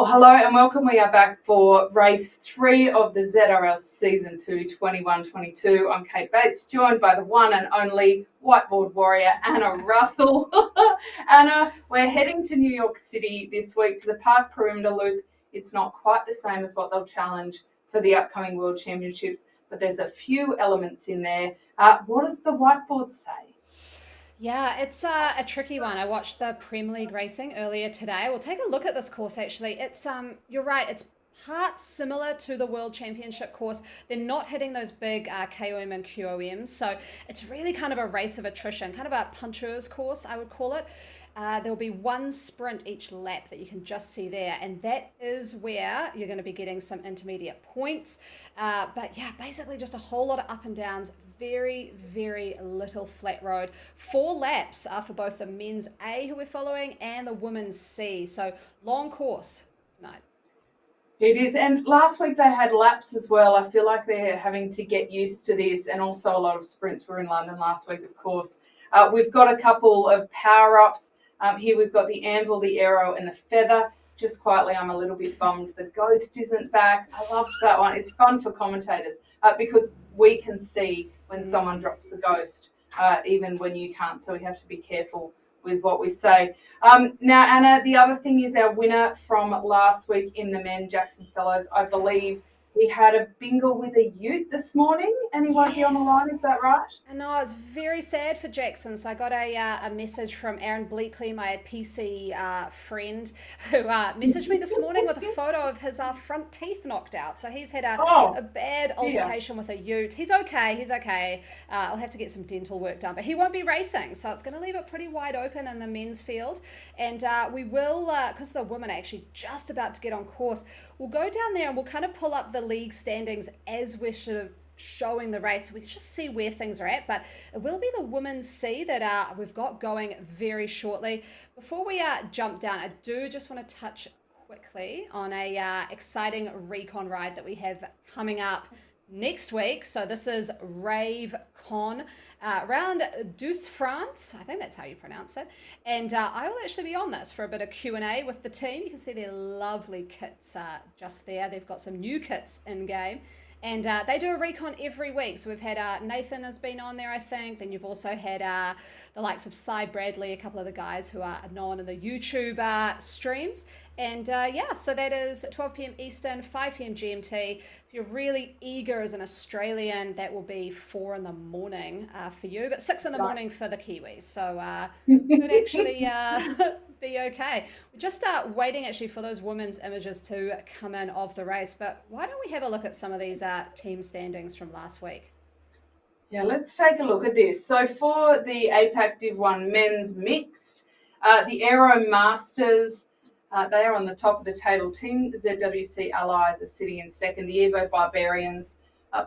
Well, hello and welcome. We are back for race 3 of the ZRL Season 2 21-22. I'm Kate Bates, joined by the one and only whiteboard warrior, Anna Russell. Anna, we're heading to New York City this week to the Park Perimeter Loop. It's not quite the same as what they'll challenge for the upcoming World Championships, but there's a few elements in there. What does the whiteboard say? Yeah, it's a tricky one. I watched the Premier League racing earlier today. We'll take a look at this course actually. It's you're right, it's parts similar to the World Championship course. They're not hitting those big KOM and QOMs, so it's really kind of a race of attrition, kind of a puncher's course, I would call it. There'll be one sprint each lap that you can just see there, and that is where you're going to be getting some intermediate points. But yeah, basically just a whole lot of up and downs, very, very little flat road. 4 laps for both the men's A who we're following and the women's C. So long course tonight. It is, and last week they had laps as well. I feel like they're having to get used to this, and also a lot of sprints were in London last week, of course. We've got a couple of power-ups. Here we've got the anvil, the arrow, and the feather. Just quietly, I'm a little bit bummed the ghost isn't back. I love that one. It's fun for commentators because we can see when someone drops a ghost, even when you can't. So we have to be careful with what we say. Now, Anna, the other thing is our winner from last week in the men, Jackson Fellows. I believe he had a bingle with a ute this morning, and he won't be on the line. Is that right? I know, it's very sad for Jackson. So I got a message from Aaron Bleakley, my PC friend, who messaged me this morning with a photo of his front teeth knocked out. So he's had a bad altercation with a ute. He's okay. I'll have to get some dental work done, but he won't be racing. So it's going to leave it pretty wide open in the men's field. And we will, because the women are actually just about to get on course, we'll go down there and we'll kind of pull up the league standings as we're sort of showing the race. We can just see where things are at, but it will be the women's C that we've got going very shortly. Before we jump down, I do just want to touch quickly on a exciting recon ride that we have coming up next week. So this is Rave Con around Douce, France. I think that's how you pronounce it. And I will actually be on this for a bit of Q&A with the team. You can see their lovely kits just there. They've got some new kits in game. And they do a recon every week. So we've had Nathan has been on there, I think. Then you've also had the likes of Cy Bradley, a couple of the guys who are known in the YouTube streams. And yeah, so that is 12 p.m. Eastern, 5 p.m. GMT. If you're really eager as an Australian, that will be 4 in the morning for you, but 6 in the morning for the Kiwis. So could actually be okay. We're just waiting actually for those women's images to come in of the race, but why don't we have a look at some of these team standings from last week? Yeah, let's take a look at this. So for the APAC Div 1 men's mixed, the Aero Masters, they are on the top of the table. Team ZWC Allies are sitting in second. The Evo Barbarians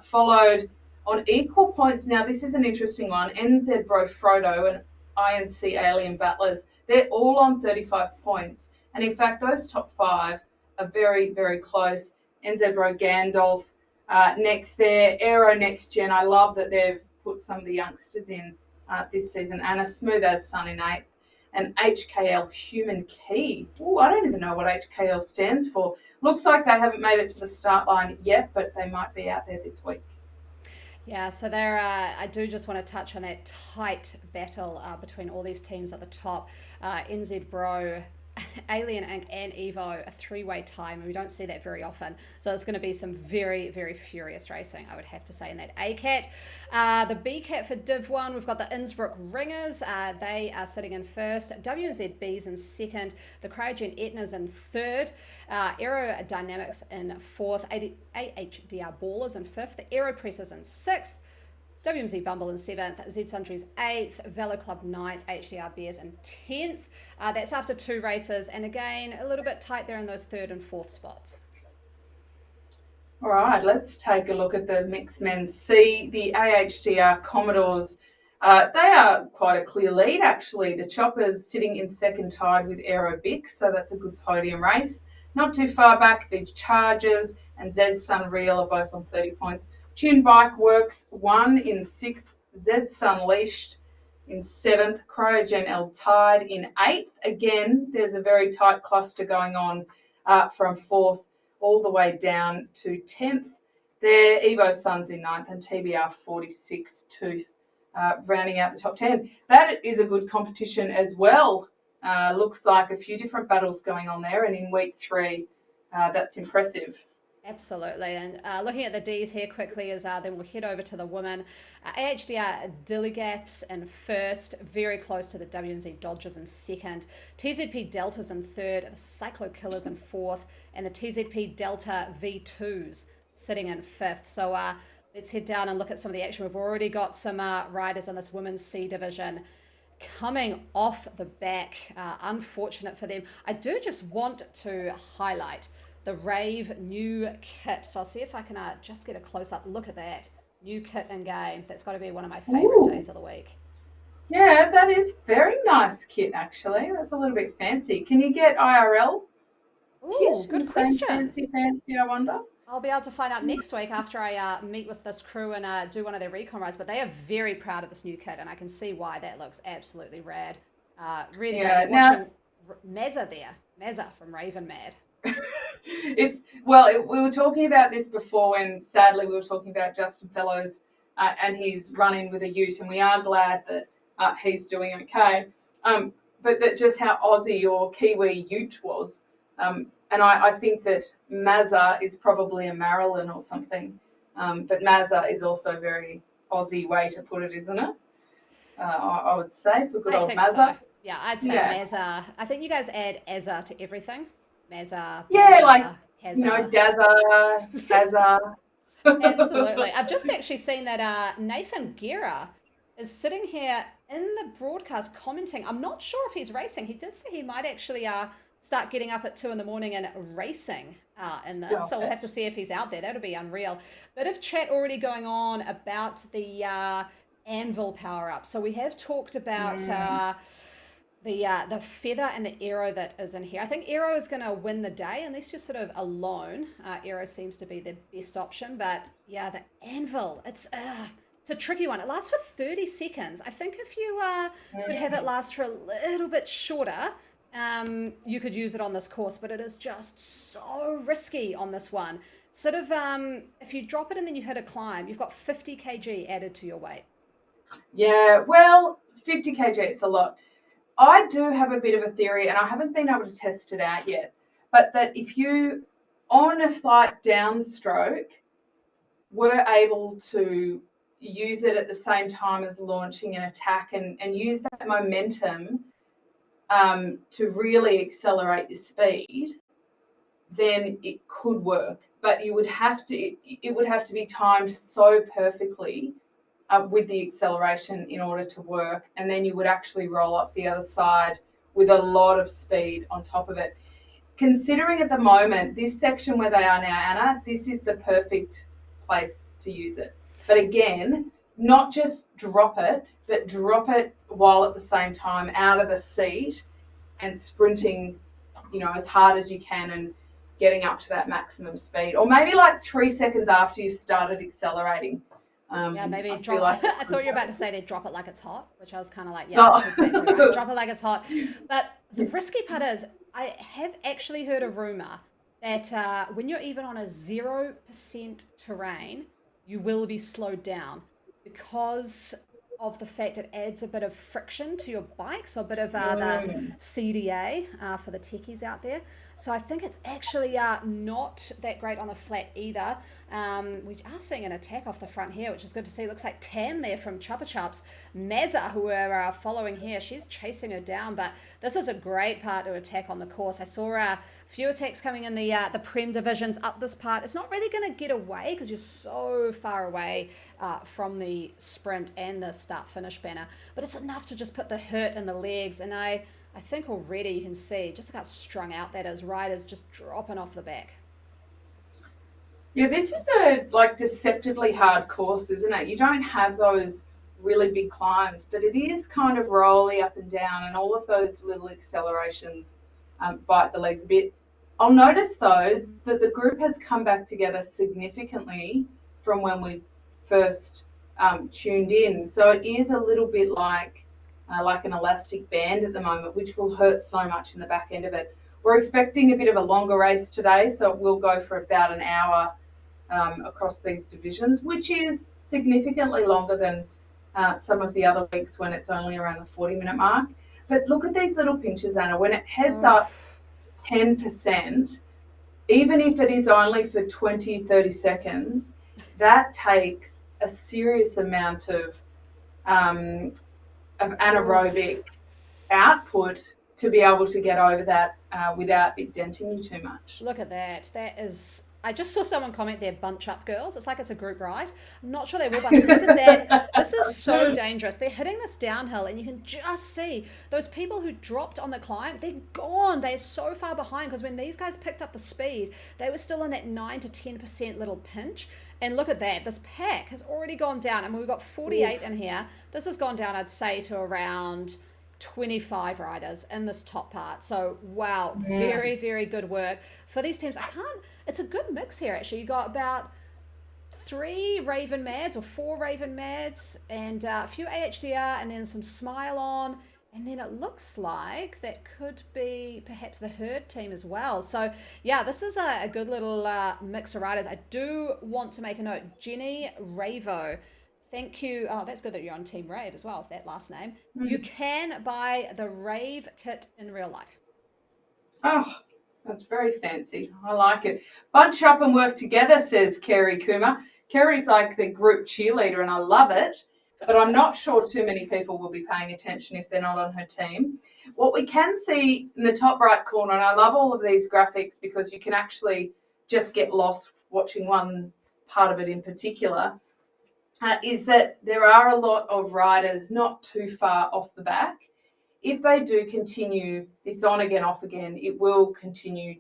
followed on equal points. Now, this is an interesting one. NZ Bro Frodo and INC Alien Battlers, they're all on 35 points. And in fact, those top 5 are very, very close. NZ Bro Gandalf next there. Aero Next Gen. I love that they've put some of the youngsters in this season. Anna Smooth as Sun in 8th. And HKL Human Key. Oh, I don't even know what HKL stands for. Looks like they haven't made it to the start line yet, but they might be out there this week. Yeah, so there. I do just want to touch on that tight battle between all these teams at the top. NZ Bro, Alien and Evo, a 3-way tie, and we don't see that very often. So it's going to be some very, very furious racing, I would have to say, in that ACAT. The BCAT for Div 1, we've got the Innsbruck Ringers. They are sitting in first. WNZB's in second. The Cryogen Etnas in third. Aerodynamics in fourth. AHDR Ballers in fifth. The Aeropressers in sixth. WMZ Bumble in 7th, Z Sundries 8th, Velo Club 9th, HDR Bears in 10th. That's after 2 races, and again, a little bit tight there in those 3rd and 4th spots. All right, let's take a look at the mixed men's C. The AHDR Commodores, they are quite a clear lead, actually. The Choppers sitting in second tied with Aero Bix, so that's a good podium race. Not too far back, the Chargers and Z Sun Real are both on 30 points. Tune Bike Works 1 in 6th, Z Sunleashed in 7th, Cryogen L Tide in 8th. Again, there's a very tight cluster going on from 4th all the way down to 10th. There, Evo Sun's in 9th and TBR 46 Tooth rounding out the top 10. That is a good competition as well. Looks like a few different battles going on there, and in week 3, that's impressive. Absolutely. And looking at the Ds here quickly is then we'll head over to the women. AHDR Dilligaffs in first, very close to the WMZ Dodgers in second. TZP Deltas in third, the Cyclo Killers in fourth, and the TZP Delta V2s sitting in fifth. So let's head down and look at some of the action. We've already got some riders in this women's C division coming off the back. Unfortunate for them. I do just want to highlight the Rave new kit. So I'll see if I can just get a close-up look at that. New kit in game. That's got to be one of my favourite days of the week. Yeah, that is very nice kit, actually. That's a little bit fancy. Can you get IRL? Ooh, good question. Fancy, I wonder. I'll be able to find out next week after I meet with this crew and do one of their recon rides. But they are very proud of this new kit, and I can see why. That looks absolutely rad. Really great. Watching Mazza there. Mazza from Raven Mad. We were talking about this before when sadly we were talking about Justin Fellows and his run-in with a ute, and we are glad that he's doing okay. But that just how Aussie or Kiwi ute was. And I think that Mazza is probably a Maryland or something. But Mazza is also a very Aussie way to put it, isn't it? I would say, for good old Mazza. So. Yeah, I'd say Mazza. I think you guys add Azza to everything. Mazza. Yeah, Mazza, like, Hazza. Dazza, Hazza. Absolutely. I've just actually seen that Nathan Guerra is sitting here in the broadcast commenting. I'm not sure if he's racing. He did say he might actually start getting up at 2 a.m. and racing in this. So we'll have to see if he's out there. That'll be unreal. Bit of chat already going on about the anvil power up. So we have talked about the feather and the aero that is in here. I think aero is going to win the day, unless you're sort of alone. Aero seems to be the best option, but yeah, the anvil, it's a tricky one. It lasts for 30 seconds. I think if you would have it last for a little bit shorter, you could use it on this course, but it is just so risky on this one. Sort of, if you drop it and then you hit a climb, you've got 50 kg added to your weight. Yeah, well, 50 kg, it's a lot. I do have a bit of a theory, and I haven't been able to test it out yet, but that if you, on a slight downstroke, were able to use it at the same time as launching an attack and use that momentum to really accelerate your speed, then it could work. But it would have to be timed so perfectly with the acceleration in order to work, and then you would actually roll up the other side with a lot of speed on top of it. Considering at the moment, this section where they are now, Anna, this is the perfect place to use it. But again, not just drop it, but drop it while at the same time out of the seat and sprinting, as hard as you can and getting up to that maximum speed. Or maybe like 3 seconds after you started accelerating. Maybe drop. Like I thought you were about to say they drop it like it's hot, which I was kind of like, that's exactly right. Drop it like it's hot. But the risky part is, I have actually heard a rumor that when you're even on a 0% terrain, you will be slowed down because of the fact it adds a bit of friction to your bike, so a bit of the CDA for the techies out there. So I think it's actually not that great on the flat either. We are seeing an attack off the front here, which is good to see. Looks like Tam there from Chuppa Chups. Mazza, who we're following here, she's chasing her down, but this is a great part to attack on the course. I saw a few attacks coming in the Prem divisions up this part. It's not really going to get away because you're so far away from the sprint and the start-finish banner, but it's enough to just put the hurt in the legs, and I think already you can see just how strung out that is. Riders just dropping off the back. Yeah, this is a deceptively hard course, isn't it? You don't have those really big climbs, but it is kind of rolly up and down, and all of those little accelerations bite the legs a bit. I'll notice though that the group has come back together significantly from when we first tuned in. So it is a little bit like an elastic band at the moment, which will hurt so much in the back end of it. We're expecting a bit of a longer race today, so it will go for about an hour across these divisions, which is significantly longer than some of the other weeks when it's only around the 40-minute mark. But look at these little pinches, Anna. When it heads up 10%, even if it is only for 20, 30 seconds, that takes a serious amount of anaerobic output to be able to get over that without it denting you too much. Look at that. That is. I just saw someone comment there, bunch up girls. It's like it's a group ride. I'm not sure they will, but look at that. This is so dangerous. They're hitting this downhill, and you can just see those people who dropped on the climb, they're gone. They're so far behind because when these guys picked up the speed, they were still in that 9 to 10% little pinch. And look at that. This pack has already gone down. I mean, we've got 48 in here. This has gone down, I'd say, to around 25 riders in this top part. So wow, very, very good work for these teams. It's a good mix here actually. You got about 3 Raven Mads or 4 Raven Mads and a few AHDR and then some Smile On. And then it looks like that could be perhaps the Herd team as well. So yeah, this is a good little mix of riders. I do want to make a note. Jenny Ravo, thank you. Oh, that's good that you're on Team Rave as well, that last name. You can buy the Rave kit in real life. Oh, that's very fancy. I like it. Bunch up and work together, says Kerry Kuma. Kerry's like the group cheerleader, and I love it. But I'm not sure too many people will be paying attention if they're not on her team. What we can see in the top right corner, and I love all of these graphics because you can actually just get lost watching one part of it in particular, is that there are a lot of riders not too far off the back. If they do continue this on again, off again, it will continue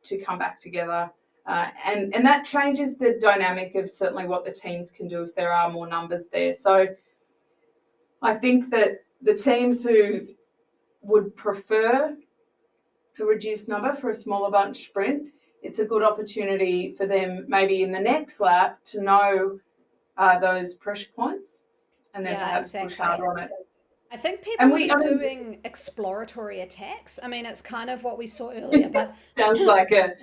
to come back together. And that changes the dynamic of certainly what the teams can do if there are more numbers there. So I think that the teams who would prefer a reduced number for a smaller bunch sprint, it's a good opportunity for them maybe in the next lap to know those pressure points and then perhaps push harder on it. I think people are doing exploratory attacks. I mean, it's kind of what we saw earlier, but sounds like a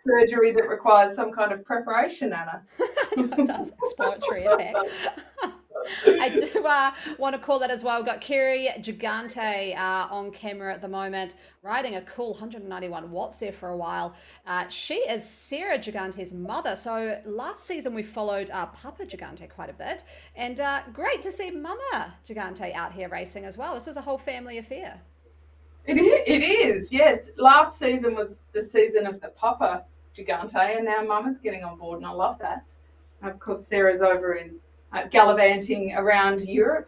surgery that requires some kind of preparation, Anna. It does, exploratory attack. I do want to call that as well. We've got Kerry Gigante on camera at the moment, riding a cool 191 watts there for a while. She is Sarah Gigante's mother. So last season we followed Papa Gigante quite a bit. And great to see Mama Gigante out here racing as well. This is a whole family affair. It is, yes. Last season was the season of the Papa Gigante, and now Mama's getting on board, and I love that. Of course, Sarah's over in gallivanting around Europe,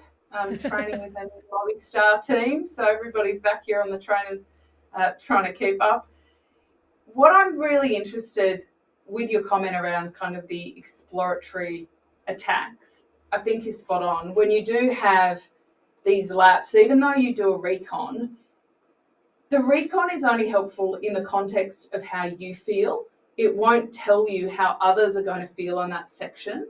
training with the Movistar team. So everybody's back here on the trainers trying to keep up. What I'm really interested with your comment around kind of the exploratory attacks, I think is spot on. When you do have these laps, even though you do a recon, the recon is only helpful in the context of how you feel. It won't tell you how others are going to feel on that section.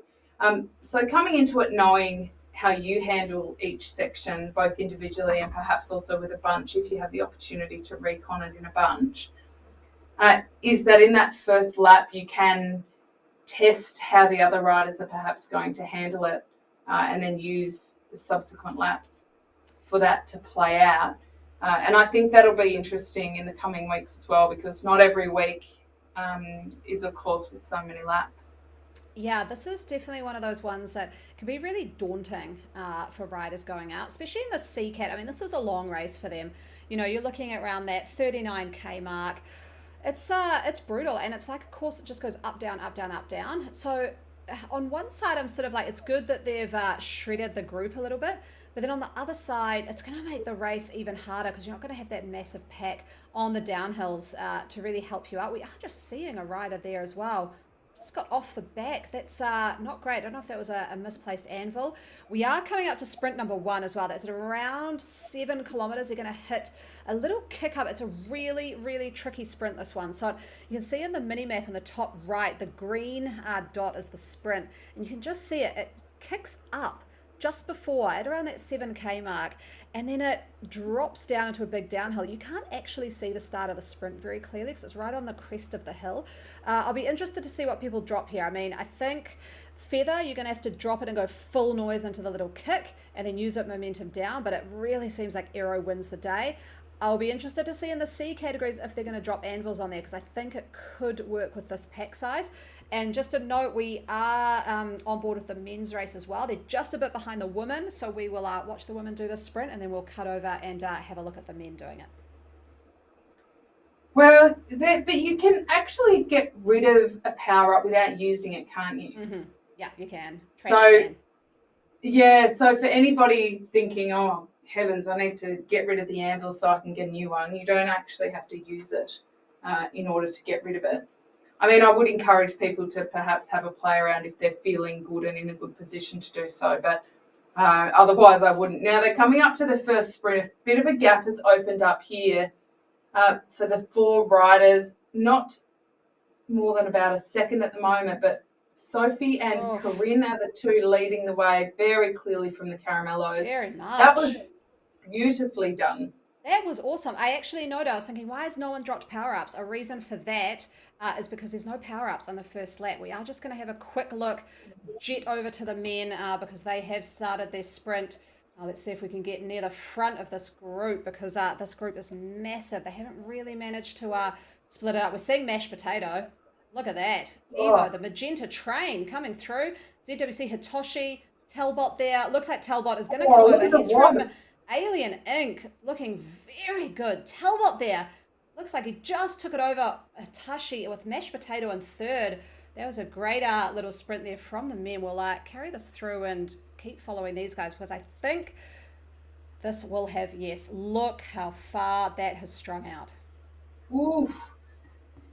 So coming into it knowing how you handle each section, both individually and perhaps also with a bunch, if you have the opportunity to recon it in a bunch, is that in that first lap you can test how the other riders are perhaps going to handle it and then use the subsequent laps for that to play out. And I think that'll be interesting in the coming weeks as well, because not every week is a course with so many laps. Yeah, this is definitely one of those ones that can be really daunting for riders going out, especially in the CCAT. I mean, this is a long race for them. You know, you're looking at around that 39K mark. It's brutal, and it's like a course that just goes up, down, up, down, up, down. So on one side, I'm sort of like, it's good that they've shredded the group a little bit, but then on the other side, it's going to make the race even harder because you're not going to have that massive pack on the downhills to really help you out. We are just seeing a rider there as well. Just got off the back. That's not great. I don't know if that was a misplaced anvil. We are coming up to sprint number 1 as well. That's at around 7 kilometers. They're going to hit a little kick up. It's a really, really tricky sprint, this one. So you can see in the mini map on the top right, the green dot is the sprint. And you can just see it. It kicks up just before, at around that 7K mark, and then it drops down into a big downhill. You can't actually see the start of the sprint very clearly because it's right on the crest of the hill. I'll be interested to see what people drop here. I mean, I think feather, you're going to have to drop it and go full noise into the little kick and then use it momentum down, but it really seems like aero wins the day. I'll be interested to see in the C categories if they're going to drop anvils on there, because I think it could work with this pack size. And just a note, we are on board with the men's race as well. They're just a bit behind the women, so we will watch the women do the sprint, and then we'll cut over and have a look at the men doing it. Well, but you can actually get rid of a power up without using it, can't you? Mm-hmm. Yeah, you can. Trash can. Yeah, so for anybody thinking, oh, heavens, I need to get rid of the anvil so I can get a new one, you don't actually have to use it in order to get rid of it. I mean, I would encourage people to perhaps have a play around if they're feeling good and in a good position to do so, but otherwise I wouldn't. Now, they're coming up to the first sprint. A bit of a gap has opened up here for the 4 riders, not more than about a second at the moment, but Sophie and Corinne are the 2 leading the way very clearly from the Caramellos. Very much. That was beautifully done. That was awesome. I actually noticed, I was thinking, why has no one dropped power-ups? A reason for that is because there's no power-ups on the first lap. We are just going to have a quick look, jet over to the men because they have started their sprint. Let's see if we can get near the front of this group, because this group is massive. They haven't really managed to split it up. We're seeing mashed potato. Look at that. Evo, the magenta train coming through. ZWC Hitoshi, Talbot there. Looks like Talbot is going to come over. He's from Alien Inc. Looking very good. Talbot there. Looks like he just took it over Hitachi with mashed potato in third. That was a great little sprint there from the men. We'll carry this through and keep following these guys, because I think this will have, yes, look how far that has strung out. Oof.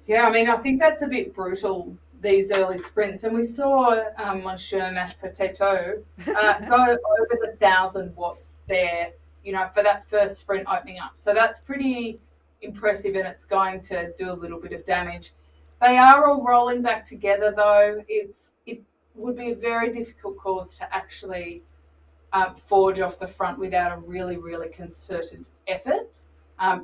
Yeah, I mean, I think that's a bit brutal, these early sprints. And we saw Monsieur Mashed Potato go over the 1,000 watts there, you know, for that first sprint opening up. So that's pretty impressive, and it's going to do a little bit of damage. They are all rolling back together, though. It would be a very difficult course to actually forge off the front without a really, really concerted effort.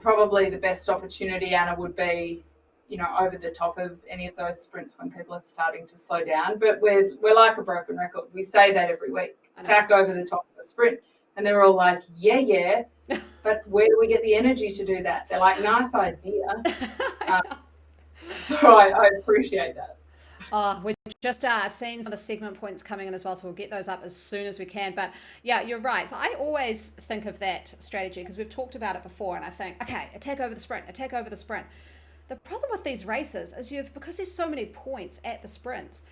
Probably the best opportunity, Anna, would be, you know, over the top of any of those sprints when people are starting to slow down. But we're like a broken record. We say that every week. Attack over the top of the sprint. And they're all like, yeah. But where do we get the energy to do that? They're like, nice idea. So I appreciate that. We're just, I've seen some of the segment points coming in as well, so we'll get those up as soon as we can. But yeah, you're right. So I always think of that strategy because we've talked about it before, and I think, okay, attack over the sprint. The problem with these races is because there's so many points at the sprints,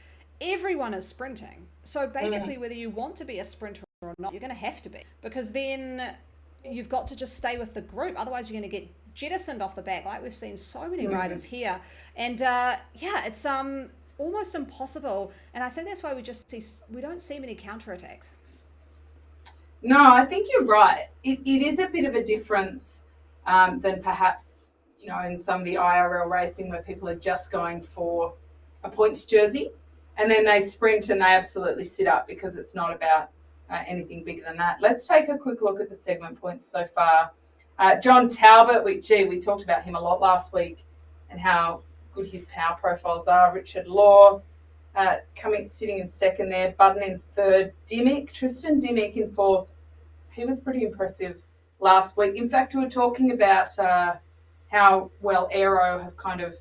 everyone is sprinting. So basically, whether you want to be a sprinter or not, you're going to have to be, because then you've got to just stay with the group. Otherwise, you're going to get jettisoned off the back, like we've seen so many riders here. And it's almost impossible. And I think that's why we don't see many counterattacks. No, I think you're right. It is a bit of a difference than perhaps, you know, in some of the IRL racing where people are just going for a points jersey and then they sprint and they absolutely sit up because it's not about anything bigger than that. Let's take a quick look at the segment points so far. John Talbot, we talked about him a lot last week and how good his power profiles are. Richard Law sitting in second there, Budden in third, Tristan Dimmick in fourth. He was pretty impressive last week. In fact, we were talking about how well Aero have kind of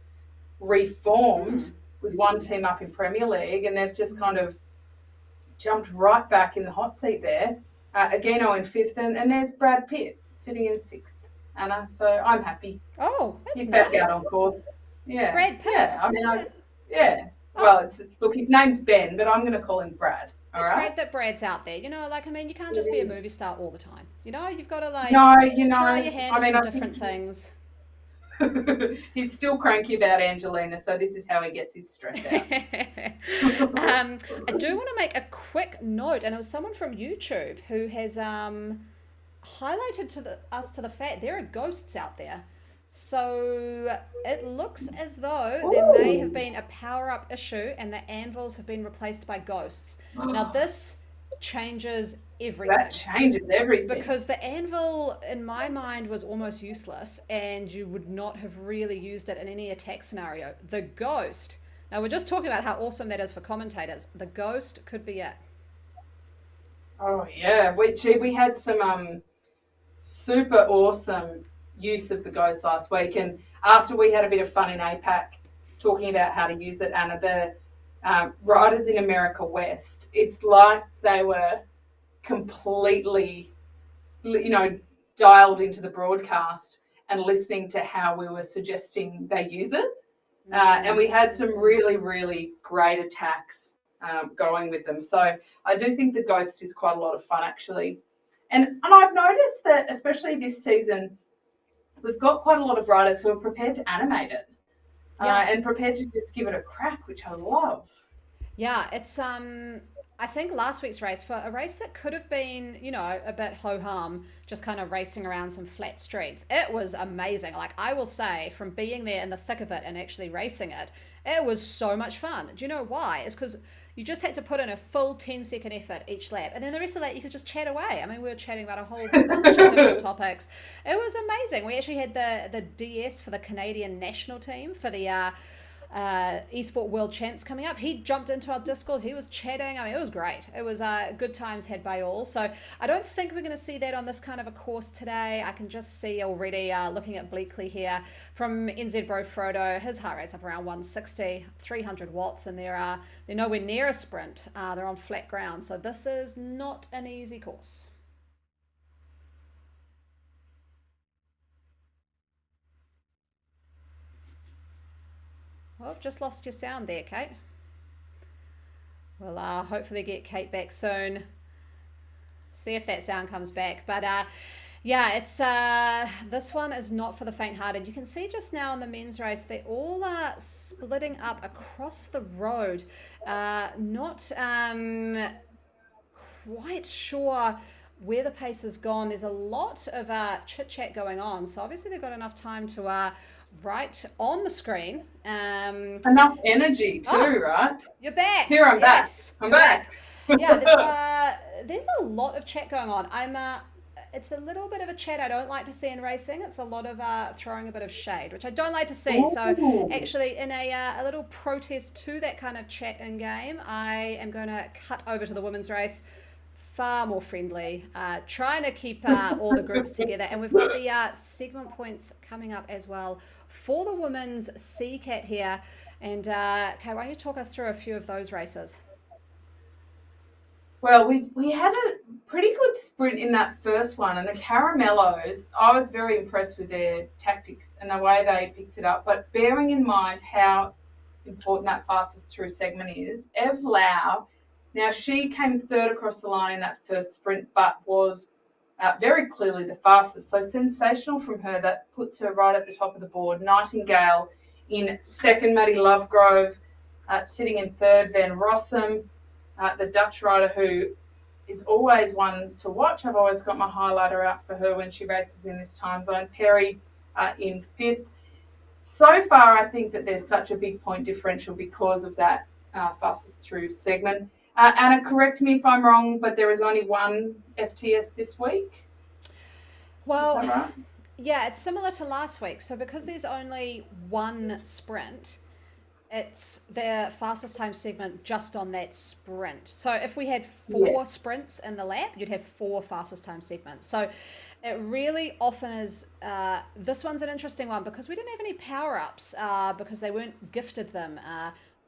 reformed with one team up in Premier League, and they've just kind of jumped right back in the hot seat there. Ageno in fifth, and there's Brad Pitt sitting in sixth, Anna. So I'm happy. Oh, that's He's nice. back out on course. Yeah. Brad Pitt. Yeah, I mean, Well, look, his name's Ben, but I'm going to call him Brad. It's great that Brad's out there. You know, like, I mean, you can't just be a movie star all the time. You know, you've got to, like, try your hand at some different things. He's still cranky about Angelina, so this is how he gets his stress out. I do want to make a quick note, and it was someone from YouTube who has highlighted to the fact there are ghosts out there. So it looks as though there may have been a power-up issue and the anvils have been replaced by ghosts. Now, this changes everything. That changes everything. Because the anvil, in my mind, was almost useless and you would not have really used it in any attack scenario. The ghost, now we're just talking about how awesome that is for commentators. The ghost could be it. Oh, yeah. We had some super awesome use of the ghost last week. And after we had a bit of fun in APAC talking about how to use it, Anna, the riders in America West, it's like they were completely, dialed into the broadcast and listening to how we were suggesting they use it. And we had some really, really great attacks going with them. So I do think the ghost is quite a lot of fun, actually. And I've noticed that, especially this season, we've got quite a lot of riders who are prepared to animate it and prepared to just give it a crack, which I love. Yeah, it's I think last week's race, for a race that could have been, a bit ho-hum, just kind of racing around some flat streets, it was amazing. Like, I will say, from being there in the thick of it and actually racing it, it was so much fun. Do you know why? It's because you just had to put in a full 10-second effort each lap, and then the rest of that you could just chat away. I mean, we were chatting about a whole bunch of different topics. It was amazing. We actually had the DS for the Canadian national team for the Esport World Champs coming up. He jumped into our Discord. He was chatting. I mean, it was great. It was good times had by all. So I don't think we're going to see that on this kind of a course today. I can just see already looking at Bleakley here from NZ Bro Frodo. His heart rate's up around 160, 300 watts, and they're nowhere near a sprint. They're on flat ground. So this is not an easy course. Oh, just lost your sound there, Kate. We'll hopefully get Kate back soon. See if that sound comes back. But yeah, it's this one is not for the faint-hearted. You can see just now in the men's race, they all are splitting up across the road. Not quite sure where the pace has gone. There's a lot of chit-chat going on. So obviously they've got enough time to right on the screen. Enough energy too, right? You're back. Here, I'm back. I'm back. Yeah, there's a lot of chat going on. It's a little bit of a chat I don't like to see in racing. It's a lot of throwing a bit of shade, which I don't like to see. Ooh. So actually, in a little protest to that kind of chat in game, I am going to cut over to the women's race. Far more friendly, trying to keep all the groups together. And we've got the segment points coming up as well for the women's CCAT here. And Kay, why don't you talk us through a few of those races? Well, we had a pretty good sprint in that first one, and the Caramellos, I was very impressed with their tactics and the way they picked it up. But bearing in mind how important that fastest through segment is, Ev Lau, now, she came third across the line in that first sprint, but was very clearly the fastest. So sensational from her. That puts her right at the top of the board. Nightingale in second, Maddie Lovegrove sitting in third, Van Rossum, the Dutch rider who is always one to watch. I've always got my highlighter out for her when she races in this time zone. Perry in fifth. So far, I think that there's such a big point differential because of that fastest through segment. Anna, correct me if I'm wrong, but there is only one FTS this week. Well, is that right? Yeah, it's similar to last week. So because there's only one sprint, it's the fastest time segment just on that sprint. So if we had four sprints in the lap, you'd have four fastest time segments. So it really often is, this one's an interesting one because we didn't have any power-ups because they weren't gifted them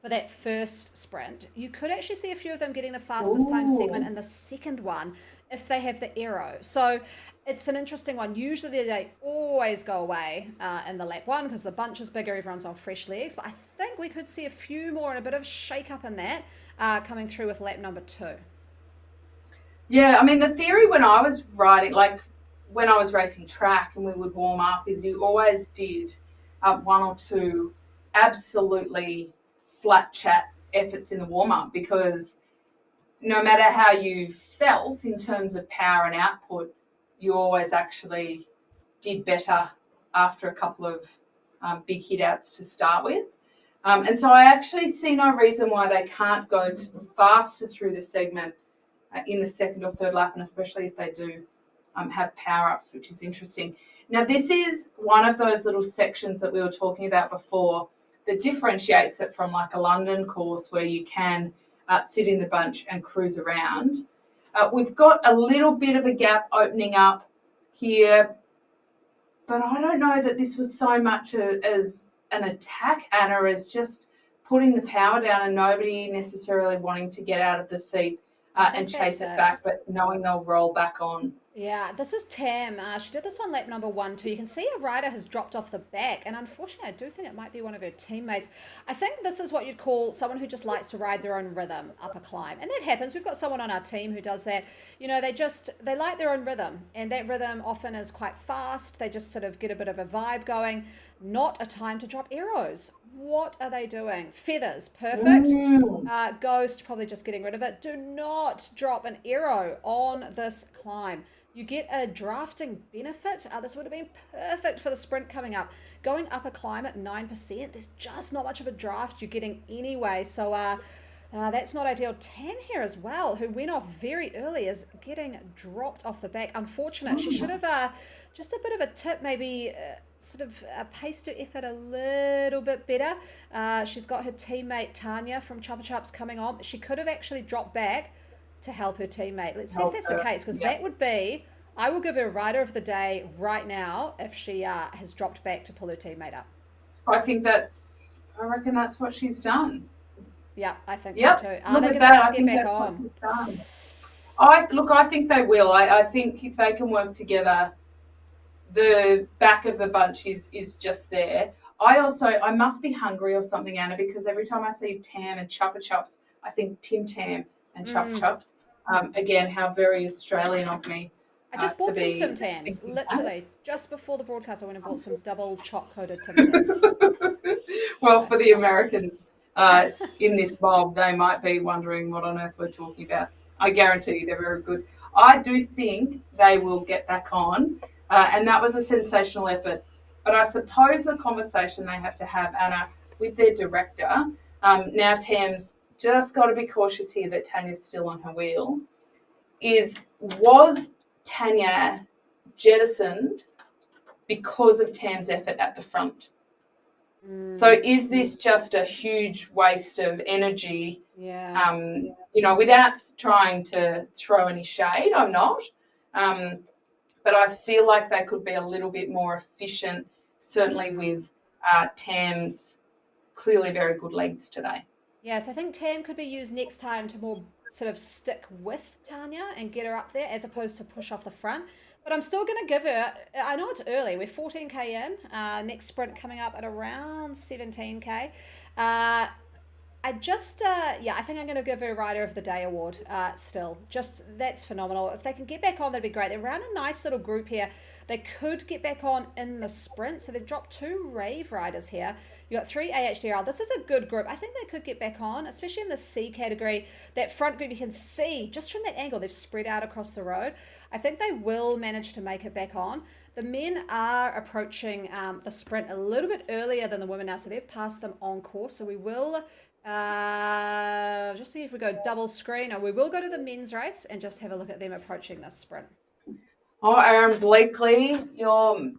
for that first sprint. You could actually see a few of them getting the fastest time segment in the second one if they have the aero. So it's an interesting one. Usually they always go away in the lap one because the bunch is bigger, everyone's on fresh legs. But I think we could see a few more and a bit of shake up in that coming through with lap number 2. Yeah, I mean, the theory when I was riding, like when I was racing track and we would warm up, is you always did one or two absolutely flat chat efforts in the warm-up because no matter how you felt in terms of power and output, you always actually did better after a couple of big hit-outs to start with. And so I actually see no reason why they can't go faster through the segment in the second or third lap, and especially if they do have power-ups, which is interesting. Now, this is one of those little sections that we were talking about before that differentiates it from like a London course where you can sit in the bunch and cruise around. We've got a little bit of a gap opening up here, but I don't know that this was so much as an attack, Anna, as just putting the power down and nobody necessarily wanting to get out of the seat and chase it back, but knowing they'll roll back on. Yeah, this is Tam. She did this on lap number 1 too. You can see a rider has dropped off the back, and unfortunately, I do think it might be one of her teammates. I think this is what you'd call someone who just likes to ride their own rhythm up a climb, and that happens. We've got someone on our team who does that. You know, they like their own rhythm, and that rhythm often is quite fast. They just sort of get a bit of a vibe going. Not a time to drop arrows. What are they doing? Feathers, perfect. Ghost, probably just getting rid of it. Do not drop an arrow on this climb. You get a drafting benefit. This would have been perfect for the sprint coming up. Going up a climb at 9%, there's just not much of a draft you're getting anyway. So that's not ideal. Tam here as well, who went off very early, is getting dropped off the back. Unfortunate. She should have just a bit of a tip, maybe sort of paced her effort a little bit better. She's got her teammate Tanya from Chopper Chops coming on. She could have actually dropped back to help her teammate. Let's see if that's the case, because that would be, I will give her Rider of the Day right now if she has dropped back to pull her teammate up. I reckon that's what she's done. Yeah, I think so too. Look at that. I think that's what she's done. I think they will. I think if they can work together, the back of the bunch is just there. I must be hungry or something, Anna, because every time I see Tam and Chopper Chops, I think Tim Tam and Chopper Chops. Again, how very Australian of me. I just bought some Tim Tams, literally. Just before the broadcast, I went and bought some double choc-coated Tim Tams. Well, for the Americans in this mob, they might be wondering what on earth we're talking about. I guarantee you they're very good. I do think they will get back on, and that was a sensational effort. But I suppose the conversation they have to have, Anna, with their director, now Tam's just got to be cautious here that Tanya's still on her wheel, was Tanya jettisoned because of Tam's effort at the front? So is this just a huge waste of energy? Yeah. Without trying to throw any shade, I'm not. But I feel like they could be a little bit more efficient, certainly with Tam's clearly very good legs today. Yes, I think Tam could be used next time to more sort of stick with Tanya and get her up there as opposed to push off the front. But I'm still going to give her, I know it's early, we're 14K in, next sprint coming up at around 17K. I think I'm going to give her Rider of the Day award still. Just, that's phenomenal. If they can get back on, that'd be great. They're around a nice little group here. They could get back on in the sprint. So they've dropped 2 Rave riders here. You got 3 AHDRL. This is a good group. I think they could get back on, especially in the C category. That front group, you can see just from that angle, they've spread out across the road. I think they will manage to make it back on. The men are approaching the sprint a little bit earlier than the women now, so they've passed them on course. So we will just see if we go double screen, or we will go to the men's race and just have a look at them approaching this sprint. Oh, Aaron Blakely, your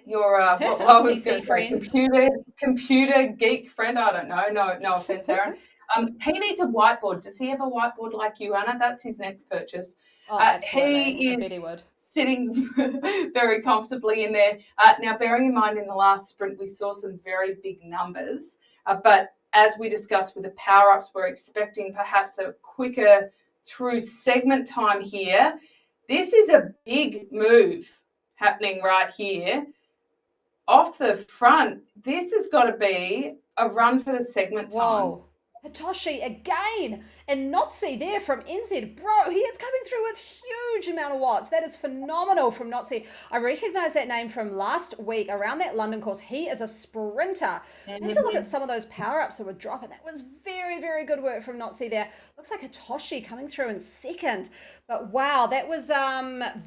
what was PC friend, computer geek friend. I don't know. No offense, Aaron. He needs a whiteboard. Does he have a whiteboard like you, Anna? That's his next purchase. He is sitting very comfortably in there. Now, bearing in mind, in the last sprint, we saw some very big numbers. But as we discussed with the power-ups, we're expecting perhaps a quicker through segment time here. This is a big move happening right here. Off the front, this has got to be a run for the segment time. Whoa. Hitoshi again, and Notzi there from NZ. Bro, he is coming through with huge amount of watts. That is phenomenal from Notzi. I recognize that name from last week around that London course. He is a sprinter. I have to look at some of those power-ups that were dropping. That was very, very good work from Notzi there. Looks like Hitoshi coming through in second. But wow, that was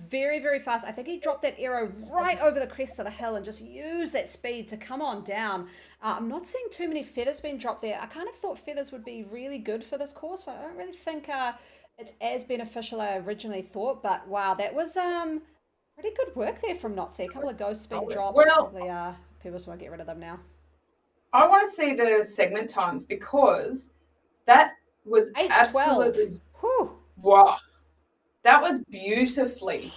very, very fast. I think he dropped that arrow right over the crest of the hill and just used that speed to come on down. I'm not seeing too many feathers being dropped there. I kind of thought feathers would be really good for this course, but I don't really think it's as beneficial as I originally thought, but wow, that was pretty good work there from Notzi. A couple of ghosts being Solid. dropped. Well, Probably people just want to get rid of them now. I want to see the segment times because that was 8:12. absolutely Whew. wow. That was beautifully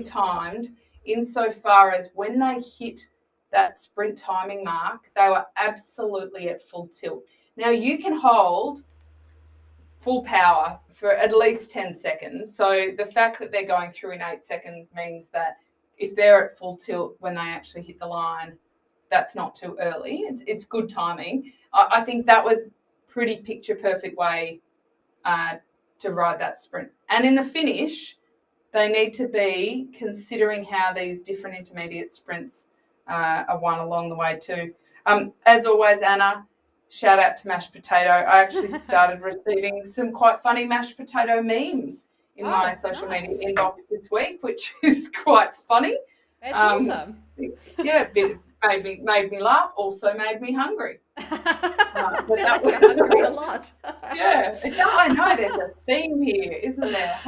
timed insofar as when they hit that sprint timing mark, they were absolutely at full tilt. Now you can hold full power for at least 10 seconds. So the fact that they're going through in 8 seconds means that if they're at full tilt when they actually hit the line, that's not too early. It's good timing. I think that was pretty picture perfect way to ride that sprint. And in the finish, they need to be considering how these different intermediate sprints are won along the way too. As always, Anna, shout out to mashed potato. I actually started receiving some quite funny mashed potato memes in my social media inbox this week, which is quite funny. That's awesome. Yeah, made me laugh, also made me hungry. I feel like you're hungry a lot. Yeah, I know there's a theme here, isn't there?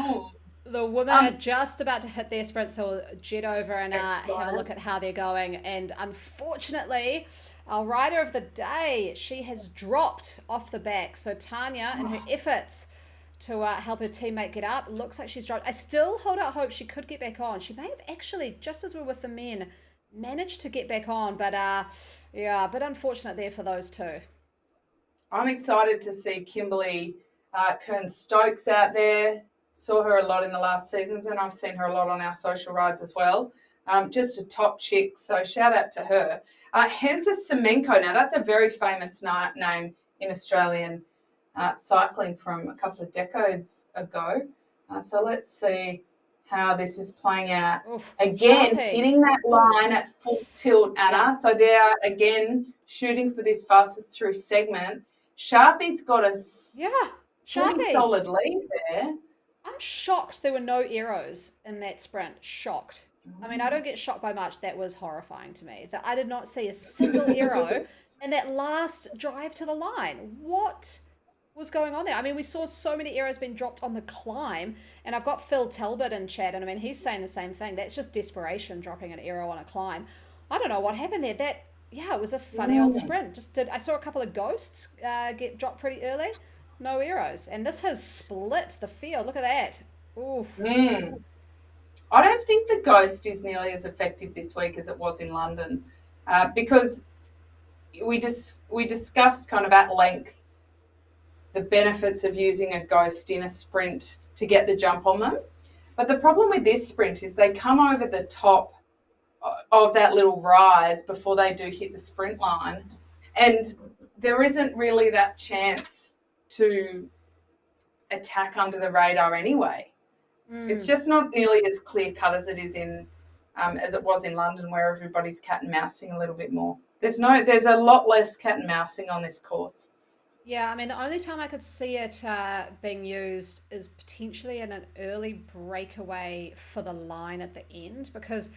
The women are just about to hit their sprint, so we'll jet over and have a look at how they're going. And unfortunately, our rider of the day, she has dropped off the back. So Tanya, in her efforts to help her teammate get up, looks like she's dropped. I still hold out hope she could get back on. She may have actually, just as we're with the men, managed to get back on, but yeah, a bit unfortunate there for those two. I'm excited to see Kimberly Kern-Stokes out there. Saw her a lot in the last seasons, and I've seen her a lot on our social rides as well. Just a top chick, so shout out to her. Hansa Semenko, now that's a very famous name in Australian cycling from a couple of decades ago. So let's see how this is playing out. Oof, again, Sharpie. hitting that line at full tilt, Anna. Yeah. So they're, again, shooting for this fastest through segment. Sharpie's got a pretty solid lead there. I'm shocked there were no arrows in that sprint. Shocked. I mean, I don't get shocked by much. That was horrifying to me. That I did not see a single arrow in that last drive to the line. What was going on there? I mean, we saw so many arrows being dropped on the climb, and I've got Phil Talbot in chat, and I mean, he's saying the same thing. That's just desperation, dropping an arrow on a climb. I don't know what happened there. Yeah, it was a funny old sprint. I saw a couple of ghosts get dropped pretty early. No arrows. And this has split the field. Look at that. Oof. I don't think the Ghost is nearly as effective this week as it was in London because we discussed kind of at length the benefits of using a Ghost in a sprint to get the jump on them. But the problem with this sprint is they come over the top of that little rise before they do hit the sprint line. And there isn't really that chance to attack under the radar anyway. It's just not nearly as clear cut as it is in as it was in London, where everybody's cat and mousing a little bit more. There's a lot less cat and mousing on this course. Yeah, I mean, the only time I could see it being used is potentially in an early breakaway for the line at the end, because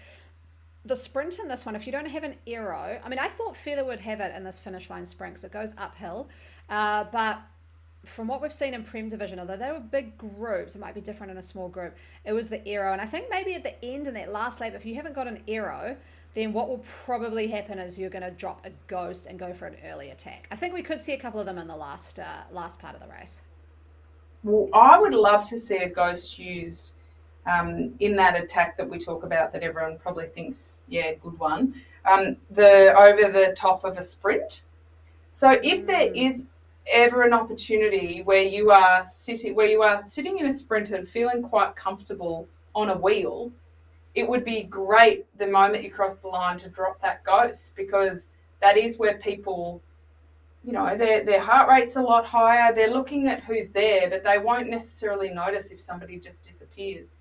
the sprint in this one, if you don't have an arrow, I mean, I thought Feather would have it in this finish line sprint because it goes uphill, but from what we've seen in Prem Division, although they were big groups, it might be different in a small group, it was the arrow. And I think maybe at the end in that last lap, if you haven't got an arrow, then what will probably happen is you're going to drop a Ghost and go for an early attack. I think we could see a couple of them in the last part of the race. Well, I would love to see a Ghost used in that attack that we talk about that everyone probably thinks, yeah, good one, over the top of a sprint. So if there is ever an opportunity where you are sitting in a sprint and feeling quite comfortable on a wheel, it would be great the moment you cross the line to drop that Ghost, because that is where people, their heart rate's a lot higher. They're looking at who's there, but they won't necessarily notice if somebody just disappears.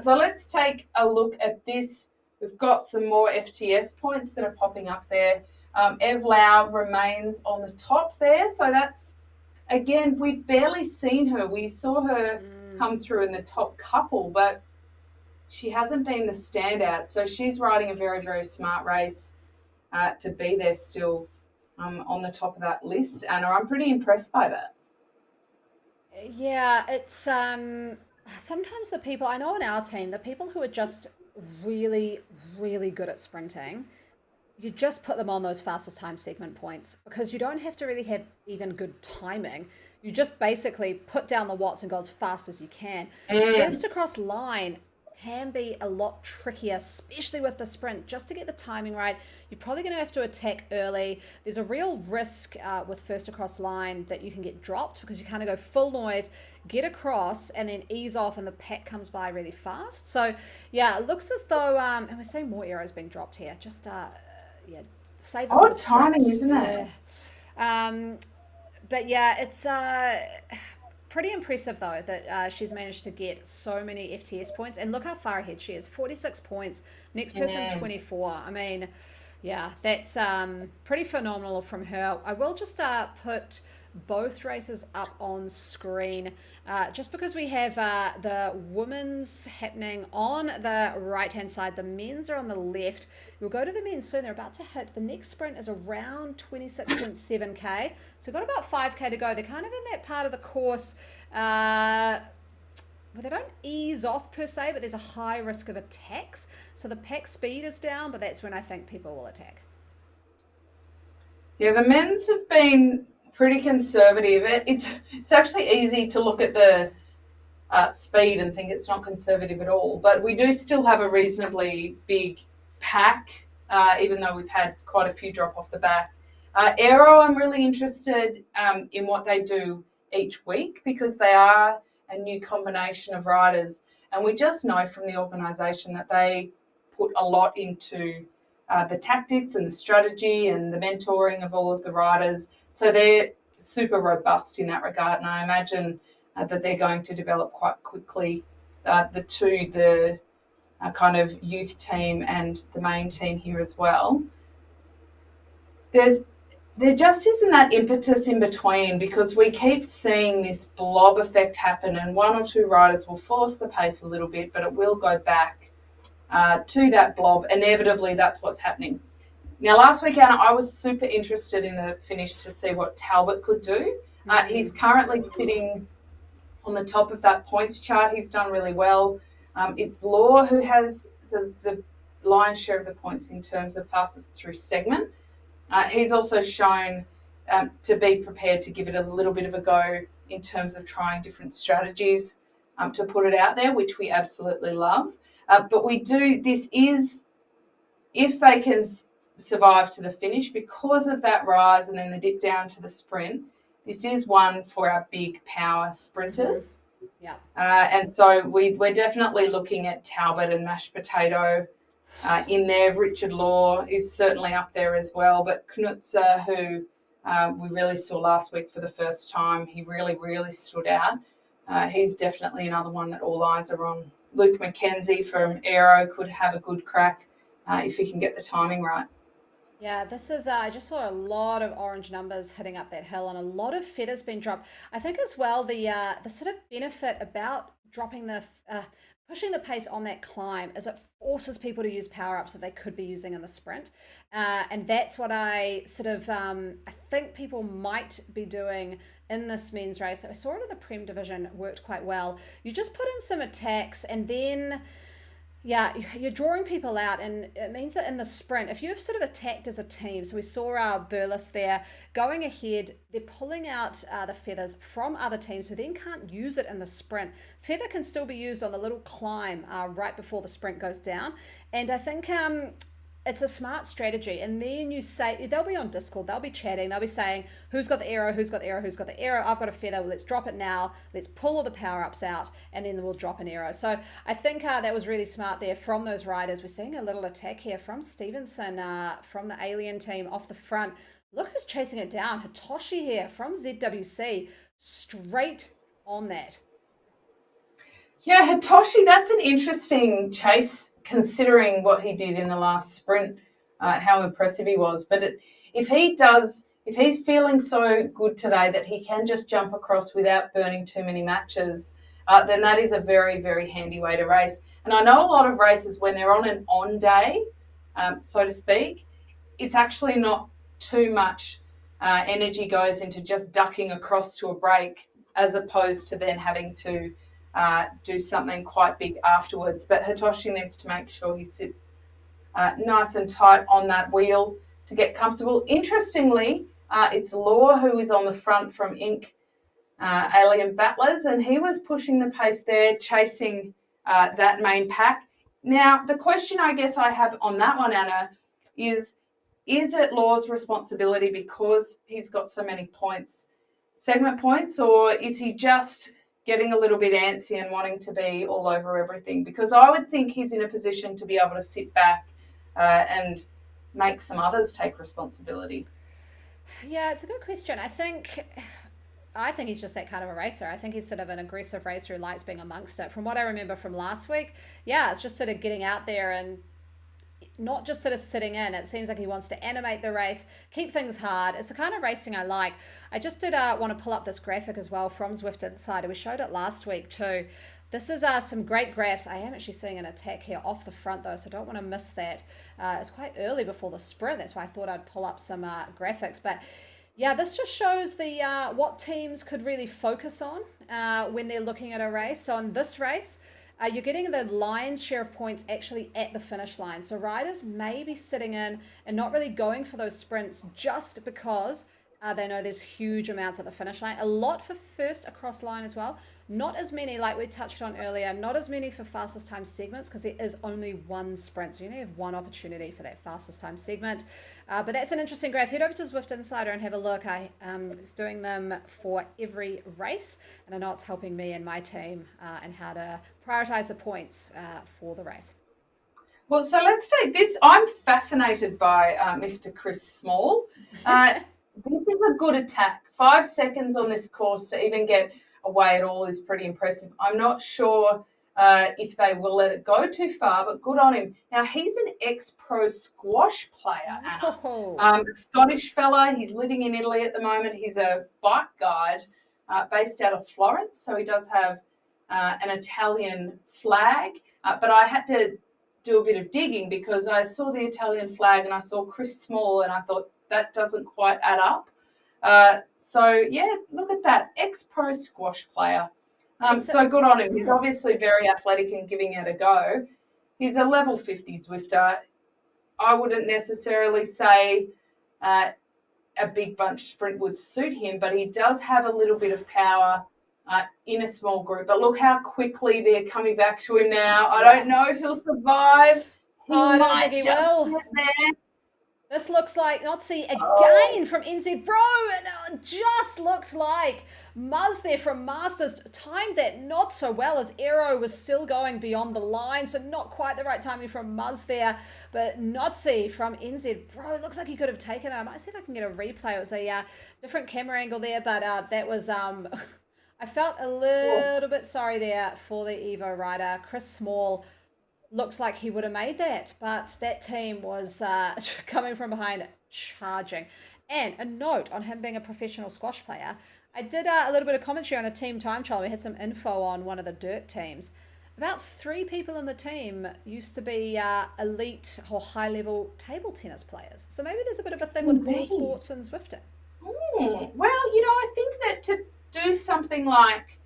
So let's take a look at this. We've got some more FTS points that are popping up there. Ev Lau remains on the top there. So that's, again, we've barely seen her. We saw her come through in the top couple, but she hasn't been the standout. So she's riding a very, very smart race to be there still on the top of that list. Anna, I'm pretty impressed by that. Yeah, it's sometimes the people I know on our team, the people who are just really, really good at sprinting, you just put them on those fastest time segment points because you don't have to really have even good timing. You just basically put down the watts and go as fast as you can. Mm. First across line can be a lot trickier, especially with the sprint. Just to get the timing right, you're probably going to have to attack early. There's a real risk with first across line that you can get dropped because you kind of go full noise, get across, and then ease off, and the pack comes by really fast. So, yeah, it looks as though, and we're seeing more arrows being dropped here. Just yeah, save it for the Odd timing, sprint. isn't it? Yeah. Um, but yeah, it's pretty impressive though that she's managed to get so many FTS points. And look how far ahead she is, 46 points. Next person, Mm. 24. I mean, yeah, that's pretty phenomenal from her. I will just put both races up on screen just because we have the women's happening on the right hand side, the men's are on the left. We'll go to the men's soon. They're about to hit, the next sprint is around 26.7k, so we've got about 5k to go. They're kind of in that part of the course where they don't ease off per se, but there's a high risk of attacks, so the pack speed is down, but that's when I think people will attack. Yeah, the men's have been pretty conservative. It's actually easy to look at the speed and think it's not conservative at all. But we do still have a reasonably big pack, even though we've had quite a few drop off the back. Aero, I'm really interested in what they do each week because they are a new combination of riders. And we just know from the organisation that they put a lot into the tactics and the strategy and the mentoring of all of the riders. So they're super robust in that regard. And I imagine that they're going to develop quite quickly the kind of youth team and the main team here as well. There just isn't that impetus in between because we keep seeing this blob effect happen and one or two riders will force the pace a little bit, but it will go back to that blob. Inevitably, that's what's happening. Now, last weekend, I was super interested in the finish to see what Talbot could do. He's currently sitting on the top of that points chart. He's done really well. It's Law who has the lion's share of the points in terms of fastest through segment. He's also shown to be prepared to give it a little bit of a go in terms of trying different strategies to put it out there, which we absolutely love. But this is, if they can survive to the finish because of that rise and then the dip down to the sprint, this is one for our big power sprinters. Yeah. And so we're definitely looking at Talbot and Mashed Potato in there. Richard Law is certainly up there as well. But Knutzer, who we really saw last week for the first time, he really, really stood out. He's definitely another one that all eyes are on. Luke McKenzie from Aero could have a good crack if he can get the timing right. Yeah, this is, I just saw a lot of orange numbers hitting up that hill and a lot of feathers being dropped. I think as well, the sort of benefit about dropping pushing the pace on that climb is it forces people to use power ups that they could be using in the sprint. And that's what I sort of, I think people might be doing in this men's race. I saw it in the Prem division, worked quite well. You just put in some attacks and then yeah, you're drawing people out, and it means that in the sprint, if you've sort of attacked as a team, so we saw our Burles there going ahead, they're pulling out the feathers from other teams who then can't use it in the sprint. Feather can still be used on the little climb right before the sprint goes down, and I think it's a smart strategy. And then you say, they'll be on Discord, they'll be chatting, they'll be saying, who's got the arrow, who's got the arrow, who's got the arrow, I've got a feather, well, let's drop it now, let's pull all the power-ups out, and then we'll drop an arrow. So I think that was really smart there from those riders. We're seeing a little attack here from Stevenson, from the Alien team off the front. Look who's chasing it down. Hitoshi here from ZWC, straight on that. Yeah, Hitoshi, that's an interesting chase considering what he did in the last sprint, how impressive he was. But if he's feeling so good today that he can just jump across without burning too many matches, then that is a very, very handy way to race. And I know a lot of races, when they're on an on day, so to speak, it's actually not too much energy goes into just ducking across to a break as opposed to then having to do something quite big afterwards. But Hitoshi needs to make sure he sits nice and tight on that wheel to get comfortable. Interestingly, it's Law who is on the front from Inc. Alien Battlers, and he was pushing the pace there, chasing that main pack. Now, the question I guess I have on that one, Anna, is it Law's responsibility because he's got so many points, segment points, or is he just getting a little bit antsy and wanting to be all over everything? Because I would think he's in a position to be able to sit back and make some others take responsibility. Yeah, it's a good question. I think he's just that kind of a racer. I think he's sort of an aggressive racer who likes being amongst it. From what I remember from last week, yeah, it's just sort of getting out there and not just sort of sitting in. It seems like he wants to animate the race, keep things hard. It's the kind of racing I like. I just did want to pull up this graphic as well from Zwift Insider. We showed it last week too. This is some great graphs. I am actually seeing an attack here off the front though, so I don't want to miss that. It's quite early before the sprint. That's why I thought I'd pull up some graphics. But yeah, this just shows the what teams could really focus on when they're looking at a race. So in this race, you're getting the lion's share of points actually at the finish line. So riders may be sitting in and not really going for those sprints just because they know there's huge amounts at the finish line. A lot for first across line as well. Not as many, like we touched on earlier, not as many for fastest time segments because there is only one sprint. So you only have one opportunity for that fastest time segment. But that's an interesting graph. Head over to Zwift Insider and have a look. It's doing them for every race. And I know it's helping me and my team and how to prioritize the points for the race. Well, so let's take this. I'm fascinated by Mr. Chris Small. This is a good attack. 5 seconds on this course to even get away at all is pretty impressive. I'm not sure if they will let it go too far, but good on him. Now, he's an ex-pro squash player, Anna. Scottish fella. He's living in Italy at the moment. He's a bike guide based out of Florence, so he does have an Italian flag. But I had to do a bit of digging because I saw the Italian flag and I saw Chris Small and I thought that doesn't quite add up. So, yeah, look at that. Ex-pro squash player. So good on him. He's obviously very athletic and giving it a go. He's a level 50 Zwifter. I wouldn't necessarily say a big bunch sprint would suit him, but he does have a little bit of power in a small group. But look how quickly they're coming back to him now. I don't know if he'll survive. I don't think he will. Get there. This looks like Nazi again from NZ Bro, and it just looked like Muzz there from Masters timed that not so well as Aero was still going beyond the line, so not quite the right timing from Muzz there, but Nazi from NZ Bro, looks like he could have taken it. I might see if I can get a replay. It was a different camera angle there, but that was, I felt a little bit sorry there for the Evo rider. Chris Small looked like he would have made that, but that team was coming from behind, charging. And a note on him being a professional squash player, I did a little bit of commentary on a team time trial. We had some info on one of the dirt teams. About 3 people in the team used to be elite or high-level table tennis players. So maybe there's a bit of a thing with all sports and Zwifting. Well, I think that to do something like,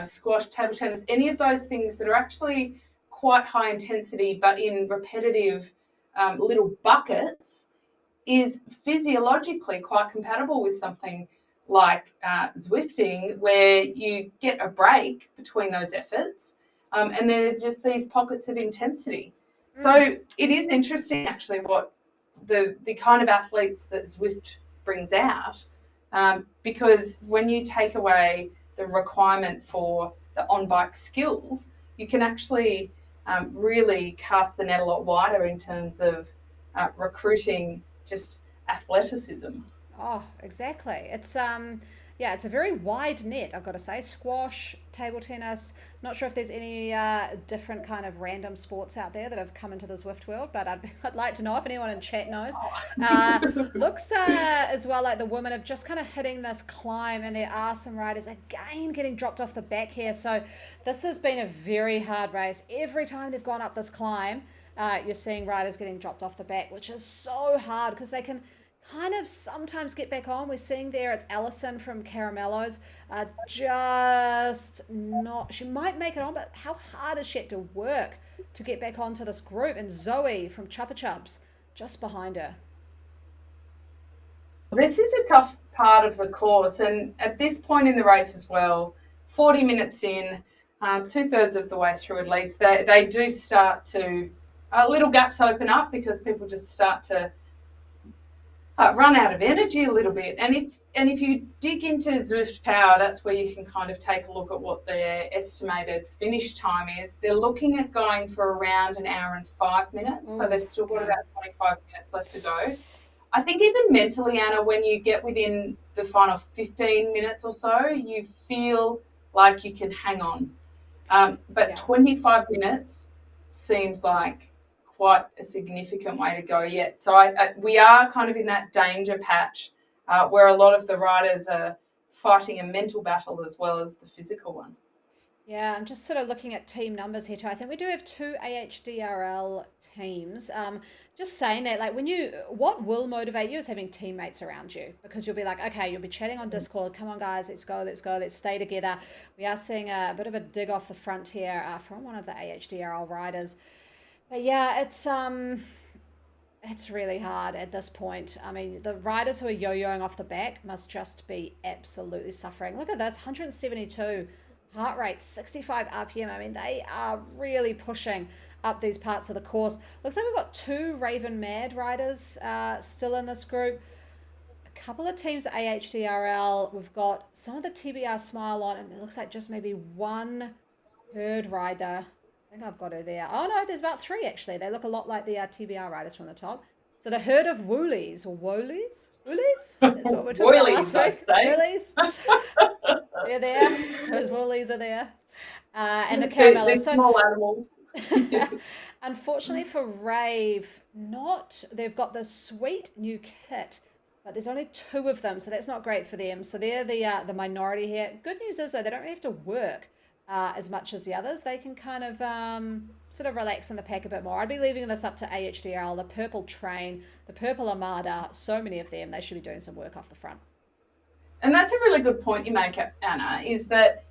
squash, table tennis, any of those things that are actually quite high intensity but in repetitive little buckets is physiologically quite compatible with something like Zwifting, where you get a break between those efforts and there's just these pockets of intensity. So it is interesting actually what the kind of athletes that Zwift brings out, because when you take away the requirement for the on-bike skills, you can actually really cast the net a lot wider in terms of recruiting just athleticism. Oh, exactly. It's it's a very wide net, I've got to say. Squash, table tennis. Not sure if there's any different kind of random sports out there that have come into the Zwift world, but I'd like to know if anyone in chat knows. Looks as well like the women are just kind of hitting this climb, and there are some riders again getting dropped off the back here. So this has been a very hard race. Every time they've gone up this climb, you're seeing riders getting dropped off the back, which is so hard because they can kind of sometimes get back on. We're seeing there it's Alison from Caramellos. Just not, she might make it on, but how hard is she had to work to get back onto this group? And Zoe from Chupa Chups just behind her. This is a tough part of the course, and at this point in the race as well, 40 minutes in, 2/3 of the way through at least, they do start to, little gaps open up because people just start to run out of energy a little bit. And if you dig into Zwift Power, that's where you can kind of take a look at what their estimated finish time is. They're looking at going for around 1 hour and 5 minutes, so they've still got about 25 minutes left to go. I think even mentally, Anna, when you get within the final 15 minutes or so, you feel like you can hang on. But 25 minutes seems like quite a significant way to go yet. So we are kind of in that danger patch where a lot of the riders are fighting a mental battle as well as the physical one. Yeah, I'm just sort of looking at team numbers here too. I think we do have 2 AHDRL teams. Just saying that, like, what will motivate you is having teammates around you, because you'll be like, okay, you'll be chatting on Discord. Come on, guys, let's go, let's stay together. We are seeing a bit of a dig off the front here from one of the AHDRL riders. But yeah, it's really hard at this point. I mean, the riders who are yo-yoing off the back must just be absolutely suffering. Look at this, 172 heart rate, 65 RPM. I mean, they are really pushing up these parts of the course. Looks like we've got 2 Raven Mad riders still in this group. A couple of teams at AHDRL. We've got some of the TBR Smile on, and it looks like just maybe 1 herd rider. I think I've got her there. Oh no, there's about 3 actually. They look a lot like the TBR riders from the top. So the herd of woolies or woolies? Woolies? That's what we're talking about last week. Woolies. They're there. Those woolies are there. And the caramellos. They're small animals. Unfortunately for Rave, they've got this sweet new kit, but there's only 2 of them, so that's not great for them. So they're the minority here. Good news is though, they don't really have to work as much as the others. They can kind of sort of relax in the pack a bit more. I'd be leaving this up to AHDRL, the Purple Train, the Purple Armada, so many of them. They should be doing some work off the front. And that's a really good point you make, Anna, is that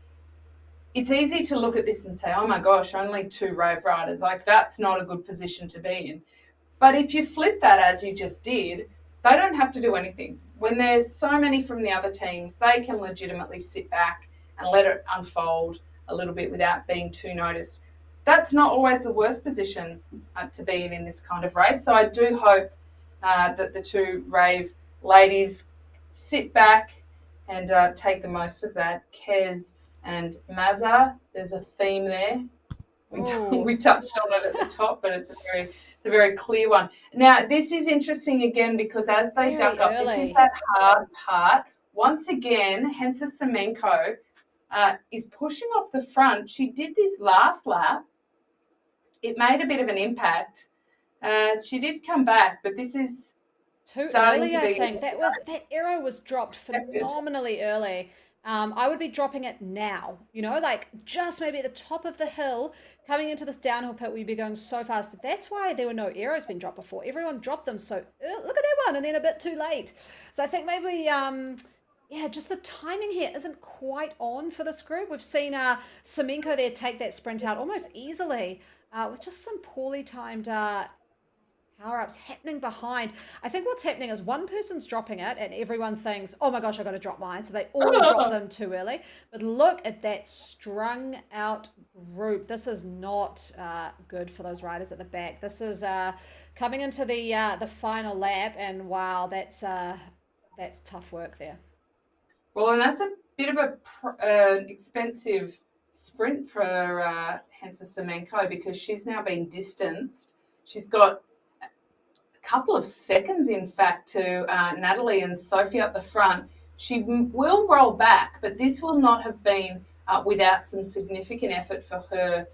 it's easy to look at this and say, oh my gosh, only 2 Rave riders. Like, that's not a good position to be in. But if you flip that as you just did, they don't have to do anything. When there's so many from the other teams, they can legitimately sit back and let it unfold a little bit without being too noticed. That's not always the worst position to be in this kind of race. So I do hope that the 2 Rave ladies sit back and take the most of that. Kez and Mazza, there's a theme there. We touched on it at the top, but it's a very clear one. Now, this is interesting again because as they duck up, this is that hard part. Once again, Hensa Semenko is pushing off the front. She did this last lap. It made a bit of an impact. She did come back, but this is too early, I think. That arrow was dropped phenomenally early. I would be dropping it now, like just maybe at the top of the hill, coming into this downhill pit where you'd be going so fast. That's why there were no arrows being dropped before. Everyone dropped them so look at that one, and then a bit too late. So I think maybe just the timing here isn't quite on for this group. We've seen Semenko there take that sprint out almost easily with just some poorly timed power-ups happening behind. I think what's happening is one person's dropping it and everyone thinks, oh my gosh, I've got to drop mine. So they all drop them too early. But look at that strung out group. This is not good for those riders at the back. This is coming into the final lap, and wow, that's tough work there. Well, and that's a bit of an expensive sprint for Hensa Semenko because she's now been distanced. She's got couple of seconds, in fact, to Natalie and Sophie up the front. She will roll back, but this will not have been without some significant effort for her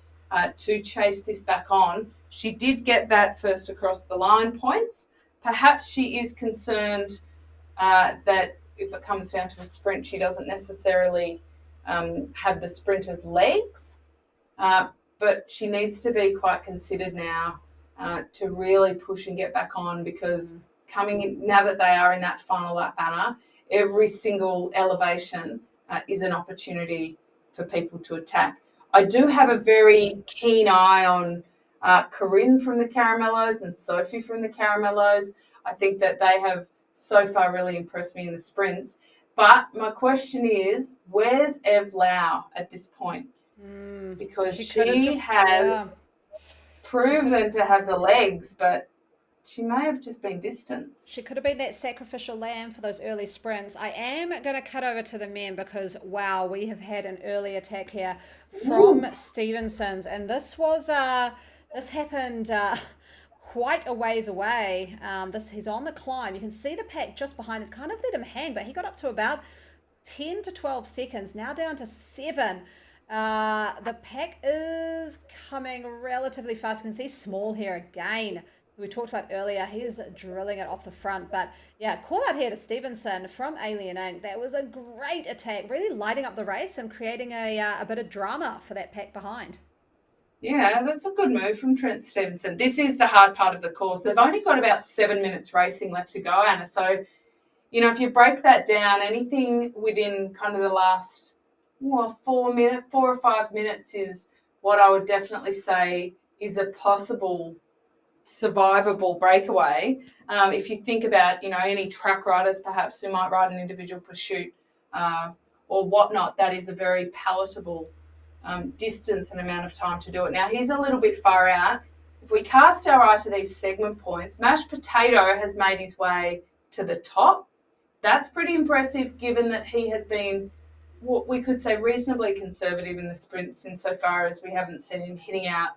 to chase this back on. She did get that first across the line points. Perhaps she is concerned that if it comes down to a sprint, she doesn't necessarily have the sprinter's legs, but she needs to be quite considered now to really push and get back on, because coming in, now that they are in that final lap, Anna, every single elevation is an opportunity for people to attack. I do have a very keen eye on Corinne from the Caramellos and Sophie from the Caramellos. I think that they have so far really impressed me in the sprints. But my question is, where's Ev Lau at this point? Because she has proven to have the legs, but she may have just been distanced. She could have been that sacrificial lamb for those early sprints. I am going to cut over to the men because, wow, we have had an early attack here from Stevenson's. And this was, this happened quite a ways away. He's on the climb. You can see the pack just behind him, kind of let him hang, but he got up to about 10 to 12 seconds, now down to 7. The pack is coming relatively fast. You can see Small here again. We talked about earlier, he is drilling it off the front. But yeah, call out here to Stevenson from Alien Inc. That was a great attack, really lighting up the race and creating a bit of drama for that pack behind. Yeah, that's a good move from Trent Stevenson. This is the hard part of the course. They've only got about 7 minutes racing left to go, Anna. So, you know, if you break that down, anything within kind of the last 4 or 5 minutes is what I would definitely say is a possible survivable breakaway. If you think about, you know, any track riders perhaps who might ride an individual pursuit or whatnot, that is a very palatable distance and amount of time to do it. Now, he's a little bit far out. If we cast our eye to these segment points, Mashed Potato has made his way to the top. That's pretty impressive given that he has been what we could say reasonably conservative in the sprints insofar as we haven't seen him hitting out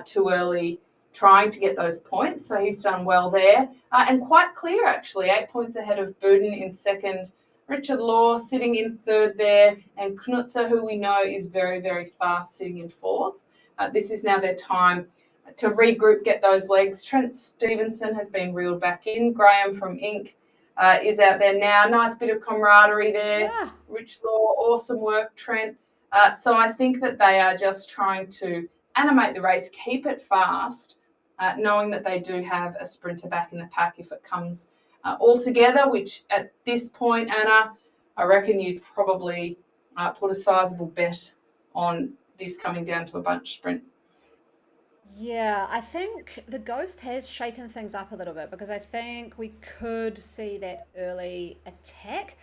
too early, trying to get those points. So he's done well there. And quite clear, actually, 8 points ahead of Buden in second. Richard Law sitting in third there. And Knutzer, who we know is very, very fast, sitting in fourth. This is now their time to regroup, get those legs. Trent Stevenson has been reeled back in. Graham from Inc. Is out there now. Nice bit of camaraderie there. Yeah. Rich Law, awesome work, Trent. So I think that they are just trying to animate the race, keep it fast, knowing that they do have a sprinter back in the pack if it comes all together, which at this point, Anna, I reckon you'd probably put a sizable bet on this coming down to a bunch sprint. Yeah, I think the Ghost has shaken things up a little bit because I think we could see that early attack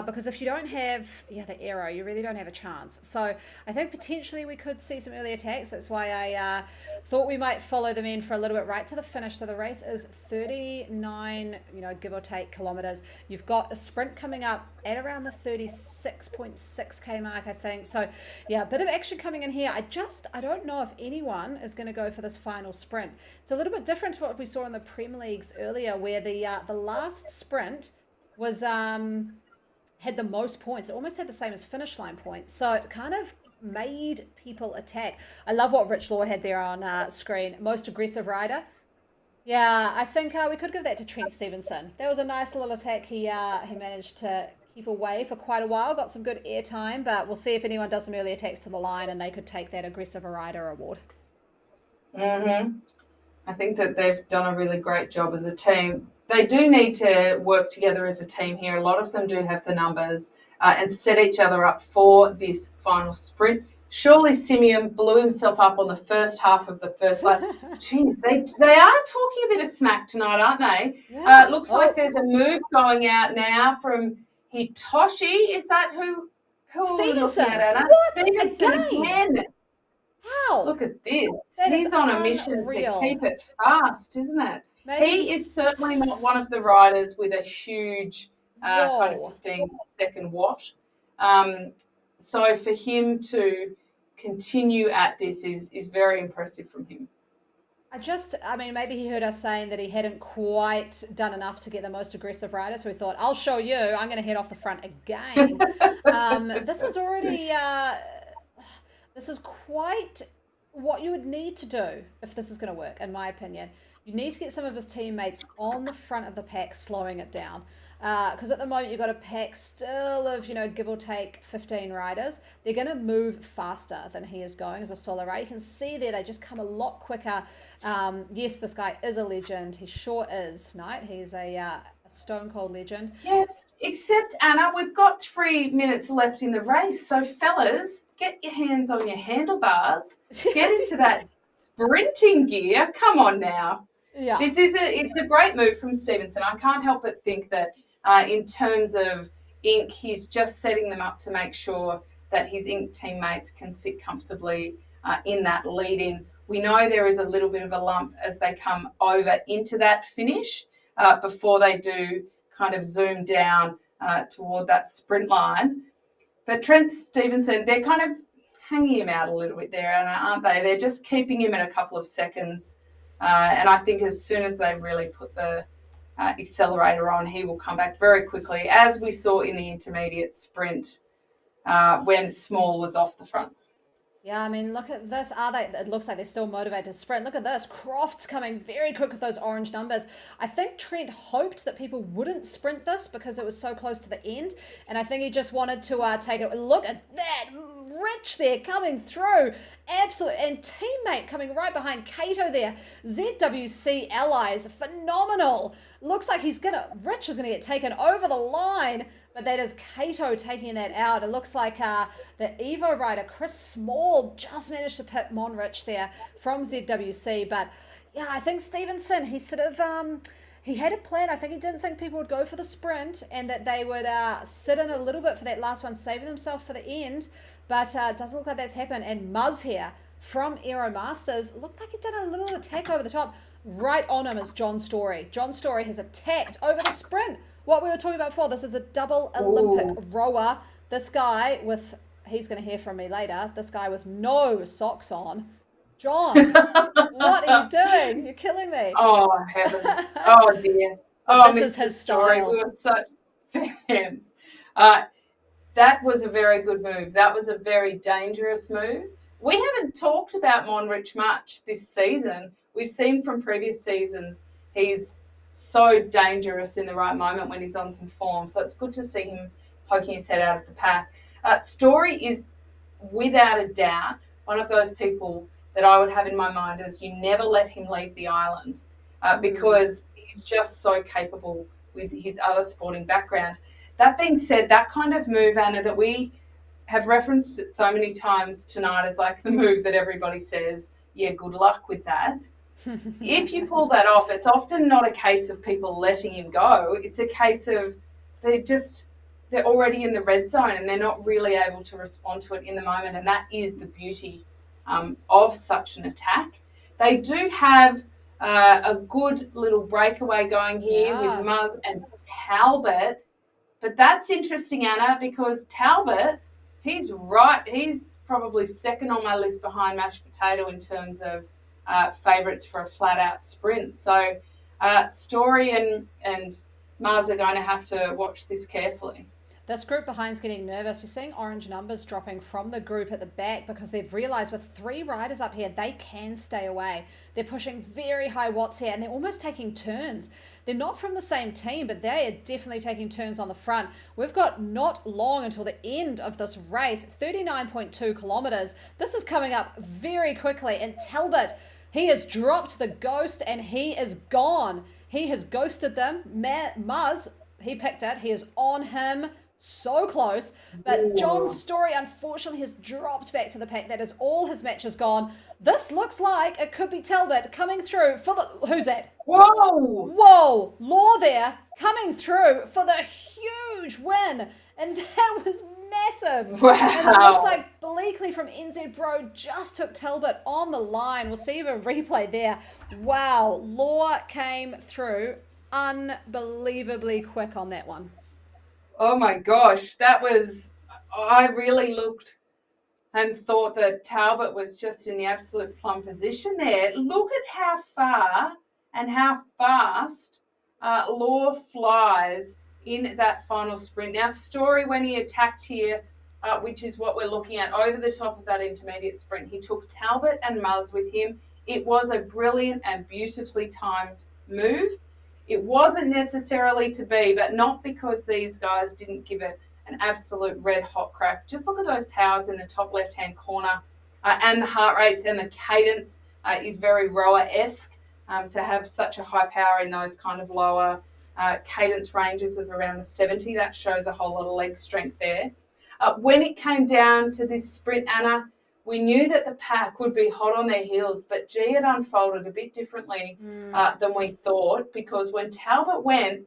because if you don't have the aero, you really don't have a chance. So I think potentially we could see some early attacks. That's why I thought we might follow them in for a little bit right to the finish. So the race is 39, give or take kilometers. You've got a sprint coming up at around the 36.6k mark, I think. So yeah, a bit of action coming in here. I don't know if anyone is going to go for this final sprint. It's a little bit different to what we saw in the Premier Leagues earlier, where the last sprint was had the most points. It almost had the same as finish line points. So it kind of made people attack. I love what Rich Law had there on screen. Most aggressive rider. Yeah, I think we could give that to Trent Stevenson. That was a nice little attack. He managed to keep away for quite a while, got some good air time, but we'll see if anyone does some early attacks to the line and they could take that aggressive rider award. I think that they've done a really great job as a team. They do need to work together as a team here. A lot of them do have the numbers and set each other up for this final sprint. Surely Simeon blew himself up on the first half of the first lap. Jeez, they are talking a bit of smack tonight, aren't they? Yeah. Looks like there's a move going out now from Hitoshi. Is that who Stevenson. We're looking at, Anna? What? Stevenson again. How? Look at this. That He's is on a mission unreal. to keep it fast, isn't it? Maybe He is certainly not one of the riders with a huge kind of Whoa. 15-second watt. So for him to continue at this is very impressive from him. Maybe he heard us saying that he hadn't quite done enough to get the most aggressive rider, so he thought, I'll show you, I'm going to head off the front again. This is already, this is quite what you would need to do if this is going to work, in my opinion. You need to get some of his teammates on the front of the pack slowing it down. because at the moment you've got a pack still of, give or take 15 riders. They're going to move faster than he is going as a solo rider. You can see there they just come a lot quicker. Yes, this guy is a legend. He sure is, Knight. He's a stone cold legend. Yes, except Anna, we've got 3 minutes left in the race. So fellas, get your hands on your handlebars. Get into that sprinting gear. Come on now. Yeah. It's a great move from Stevenson. I can't help but think that in terms of Inc, he's just setting them up to make sure that his Inc teammates can sit comfortably in that lead-in. We know there is a little bit of a lump as they come over into that finish before they do kind of zoom down toward that sprint line. But Trent Stevenson, they're kind of hanging him out a little bit there, aren't they? They're just keeping him at a couple of seconds. And I think as soon as they really put the accelerator on, he will come back very quickly, as we saw in the intermediate sprint when Small was off the front. Yeah, I mean, look at this. It looks like they're still motivated to sprint. Look at this. Croft's coming very quick with those orange numbers. I think Trent hoped that people wouldn't sprint this because it was so close to the end. And I think he just wanted to take it. Look at that. Rich there coming through. Absolute. And teammate coming right behind Cato there. ZWC allies. Phenomenal. Looks like Rich is going to get taken over the line. But that is Cato taking that out. It looks like the Evo rider, Chris Small, just managed to pit Monrich there from ZWC. But yeah, I think Stevenson, he sort of, he had a plan. I think he didn't think people would go for the sprint and that they would sit in a little bit for that last one, saving themselves for the end. But it doesn't look like that's happened. And Muzz here from Aero Masters looked like he'd done a little attack over the top. Right on him is John Story. John Story has attacked over the sprint. What we were talking about before, this is a double Olympic rower. This guy with, he's going to hear from me later, this guy with no socks on. John, what are you doing? You're killing me. Oh, heavens. Oh, dear. Oh, this is his Story. style. We were such fans. That was a very good move. That was a very dangerous move. We haven't talked about Monrich much this season. We've seen from previous seasons he's so dangerous in the right moment when he's on some form. So it's good to see him poking his head out of the pack. Story is, without a doubt, one of those people that I would have in my mind as you never let him leave the island because he's just so capable with his other sporting background. That being said, that kind of move, Anna, that we have referenced it so many times tonight as like the move that everybody says, yeah, good luck with that. If you pull that off, it's often not a case of people letting him go. It's a case of they're already in the red zone and they're not really able to respond to it in the moment. And that is the beauty of such an attack. They do have a good little breakaway going here with Muzz and Talbot. But that's interesting, Anna, because Talbot, he's probably second on my list behind Mashed Potato in terms of favourites for a flat-out sprint. So Story and Mars are going to have to watch this carefully. This group behind's getting nervous. You're seeing orange numbers dropping from the group at the back because they've realised with 3 riders up here, they can stay away. They're pushing very high watts here and they're almost taking turns. They're not from the same team, but they are definitely taking turns on the front. We've got not long until the end of this race, 39.2 kilometres. This is coming up very quickly. And Talbot, he has dropped the ghost and he is gone. He has ghosted them. Muzz, he picked it. He is on him. So close, but John's Story unfortunately has dropped back to the pack. That is all his matches gone. This looks like it could be Talbot coming through for the, who's that? Whoa, Law there coming through for the huge win, and that was massive. Wow. And it looks like Bleakley from NZ Bro just took Talbot on the line. We'll see a replay there. Wow, Law came through unbelievably quick on that one. Oh my gosh, I really looked and thought that Talbot was just in the absolute plum position there. Look at how far and how fast Law flies in that final sprint. Now, Story, when he attacked here, which is what we're looking at, over the top of that intermediate sprint, he took Talbot and Muzz with him. It was a brilliant and beautifully timed move. It wasn't necessarily to be, but not because these guys didn't give it an absolute red hot crack. Just look at those powers in the top left-hand corner, and the heart rates and the cadence is very rower-esque. To have such a high power in those kind of lower cadence ranges of around the 70, that shows a whole lot of leg strength there. When it came down to this sprint, Anna, we knew that the pack would be hot on their heels, but gee, it unfolded a bit differently than we thought, because when Talbot went,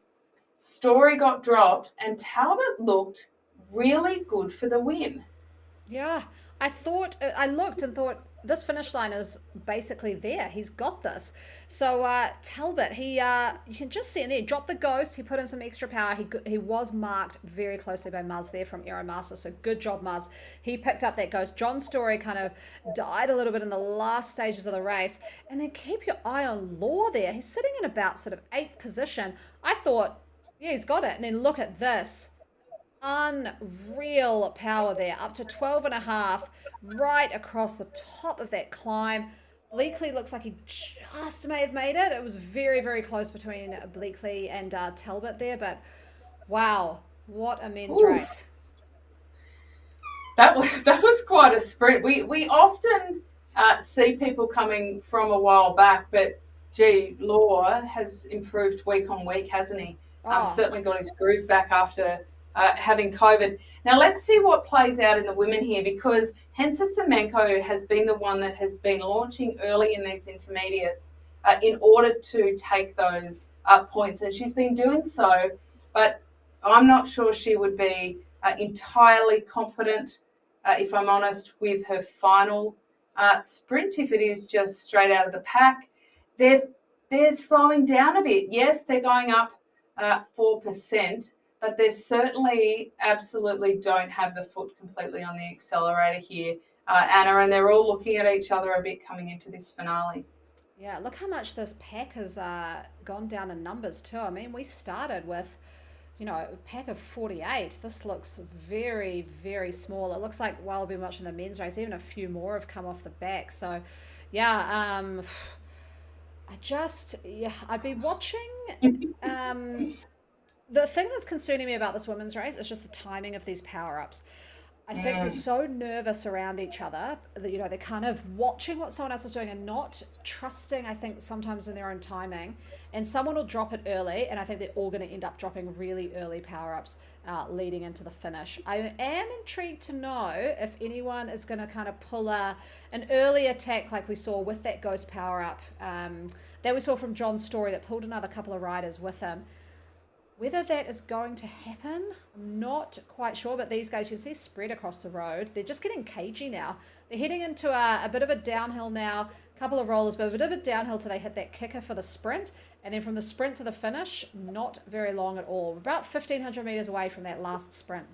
Story got dropped, and Talbot looked really good for the win. Yeah, I looked and thought this finish line is basically there. He's got this. So Talbot, you can just see in there, dropped the ghost. He put in some extra power. He was marked very closely by Muzz there from Aeromaster. So good job, Muzz. He picked up that ghost. John Story kind of died a little bit in the last stages of the race. And then keep your eye on Law there. He's sitting in about sort of 8th position. I thought, yeah, he's got it. And then look at this. Unreal power there, up to 12.5, right across the top of that climb. Bleakley looks like he just may have made it. It was very, very close between Bleakley and Talbot there, but wow, what a men's race. That was quite a sprint. We often see people coming from a while back, but gee, Law has improved week on week, hasn't he? Certainly got his groove back after having COVID. Now let's see what plays out in the women here, because Hensa Semenko has been the one that has been launching early in these intermediates in order to take those points, and she's been doing so, but I'm not sure she would be entirely confident, if I'm honest, with her final sprint, if it is just straight out of the pack. They're slowing down a bit. Yes, they're going up 4%, but they certainly absolutely don't have the foot completely on the accelerator here, Anna, and they're all looking at each other a bit coming into this finale. Yeah, look how much this pack has gone down in numbers too. I mean, we started with, a pack of 48. This looks very, very small. It looks like while we've been watching the men's race, even a few more have come off the back. So, yeah, I'd be watching. The thing that's concerning me about this women's race is just the timing of these power-ups. I think they're so nervous around each other that, they're kind of watching what someone else is doing and not trusting, I think, sometimes in their own timing. And someone will drop it early, and I think they're all going to end up dropping really early power-ups leading into the finish. I am intrigued to know if anyone is going to kind of pull an early attack like we saw with that ghost power-up that we saw from John Story that pulled another couple of riders with him. Whether that is going to happen, I'm not quite sure, but these guys, you can see spread across the road. They're just getting cagey now. They're heading into a bit of a downhill now, a couple of rollers, but a bit of a downhill till they hit that kicker for the sprint. And then from the sprint to the finish, not very long at all. We're about 1,500 metres away from that last sprint.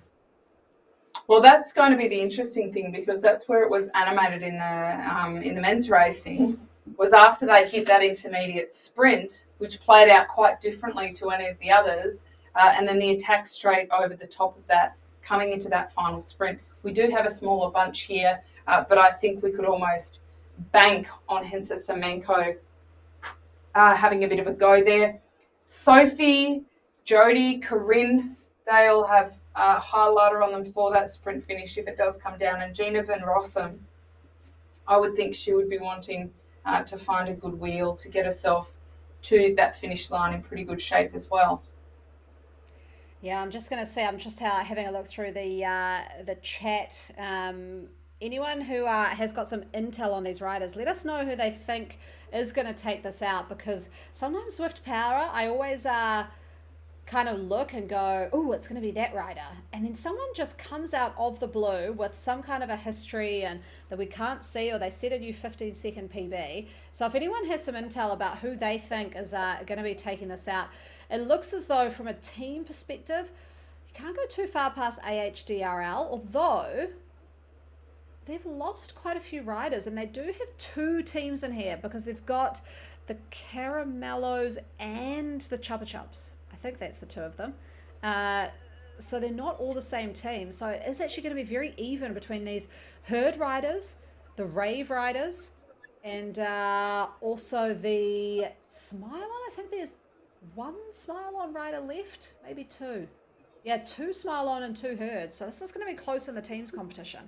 Well, that's going to be the interesting thing, because that's where it was animated in the men's racing, was after they hit that intermediate sprint, which played out quite differently to any of the others, and then the attack straight over the top of that, coming into that final sprint. We do have a smaller bunch here, but I think we could almost bank on Hensa Semenko having a bit of a go there. Sophie, Jody, Corinne, they all have a highlighter on them for that sprint finish if it does come down. And Gina Van Rossum, I would think she would be wanting to find a good wheel to get herself to that finish line in pretty good shape as well. Yeah, I'm just going to say, I'm just having a look through the chat. Anyone who has got some intel on these riders, let us know who they think is going to take this out, because sometimes Zwift Power, I always kind of look and go, oh, it's going to be that rider. And then someone just comes out of the blue with some kind of a history and that we can't see, or they set a new 15-second PB. So if anyone has some intel about who they think is going to be taking this out, it looks as though from a team perspective, you can't go too far past AHDRL, although they've lost quite a few riders, and they do have two teams in here because they've got the Caramellos and the Chupa Chups. I think that's the two of them. So they're not all the same team. So it's actually going to be very even between these herd riders, the rave riders, and also the Smile on. I think there's one smile on rider left, maybe two. Yeah, two smile on and two heard. So this is going to be close in the teams competition.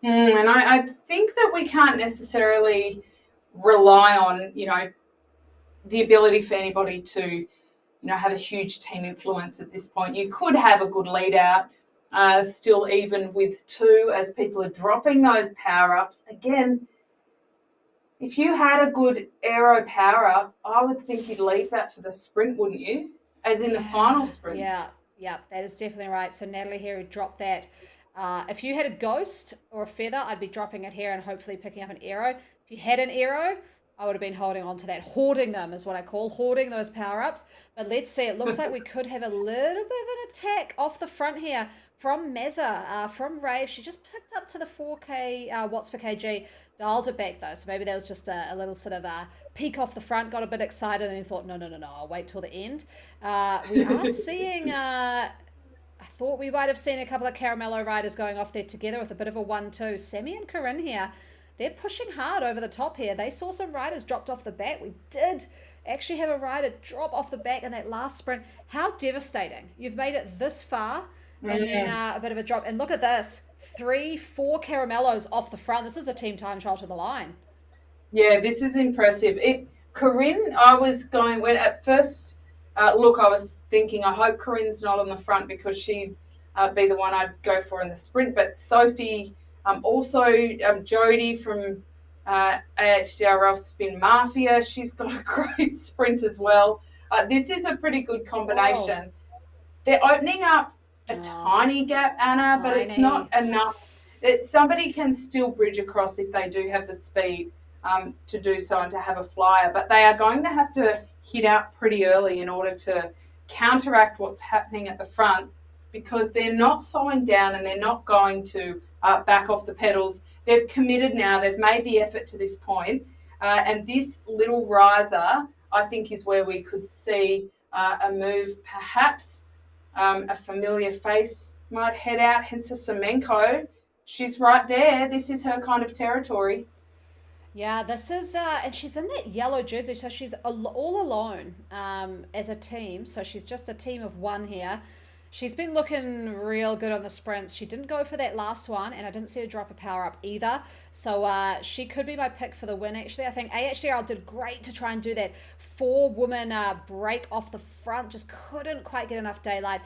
And I think that we can't necessarily rely on, the ability for anybody to, have a huge team influence at this point. You could have a good lead out, still even with two, as people are dropping those power ups. Again, if you had a good aero power up, I would think you'd leave that for the sprint, wouldn't you? As in the final sprint. Yeah, that is definitely right. So Natalie here dropped that. If you had a ghost or a feather, I'd be dropping it here and hopefully picking up an aero. If you had an aero, I would have been holding on to that. Hoarding them is what I call hoarding those power-ups. But let's see, it looks like we could have a little bit of an attack off the front here from Mezza, from Rave. She just picked up to the 4K watts per kg, dialed it back though. So maybe that was just a little sort of a peek off the front, got a bit excited and then thought, no, I'll wait till the end. We are seeing... I thought we might have seen a couple of Caramello riders going off there together with a bit of a 1-2. Sammy and Corinne here, they're pushing hard over the top here. They saw some riders dropped off the back. We did actually have a rider drop off the back in that last sprint. How devastating. You've made it this far and then a bit of a drop. And look at this, 3-4 Caramellos off the front. This is a team time trial to the line. Yeah, this is impressive. Corinne, I was going, when at first... look, I was thinking, I hope Corinne's not on the front because she'd be the one I'd go for in the sprint. But Sophie, also Jody from AHDRL Spin Mafia, she's got a great sprint as well. This is a pretty good combination. Whoa. They're opening up a tiny gap, Anna, but it's not enough. Somebody can still bridge across if they do have the speed to do so and to have a flyer. But they are going to have to hit out pretty early in order to counteract what's happening at the front, because they're not slowing down and they're not going to back off the pedals. They've committed now. They've made the effort to this point. And this little riser, I think, is where we could see a move. Perhaps a familiar face might head out, hence a Semenko. She's right there. This is her kind of territory. Yeah, this is, and she's in that yellow jersey, so she's all alone as a team. So she's just a team of one here. She's been looking real good on the sprints. She didn't go for that last one, and I didn't see her drop a power up either. So she could be my pick for the win, actually. I think AHDRL did great to try and do that 4-woman break off the front. Just couldn't quite get enough daylight.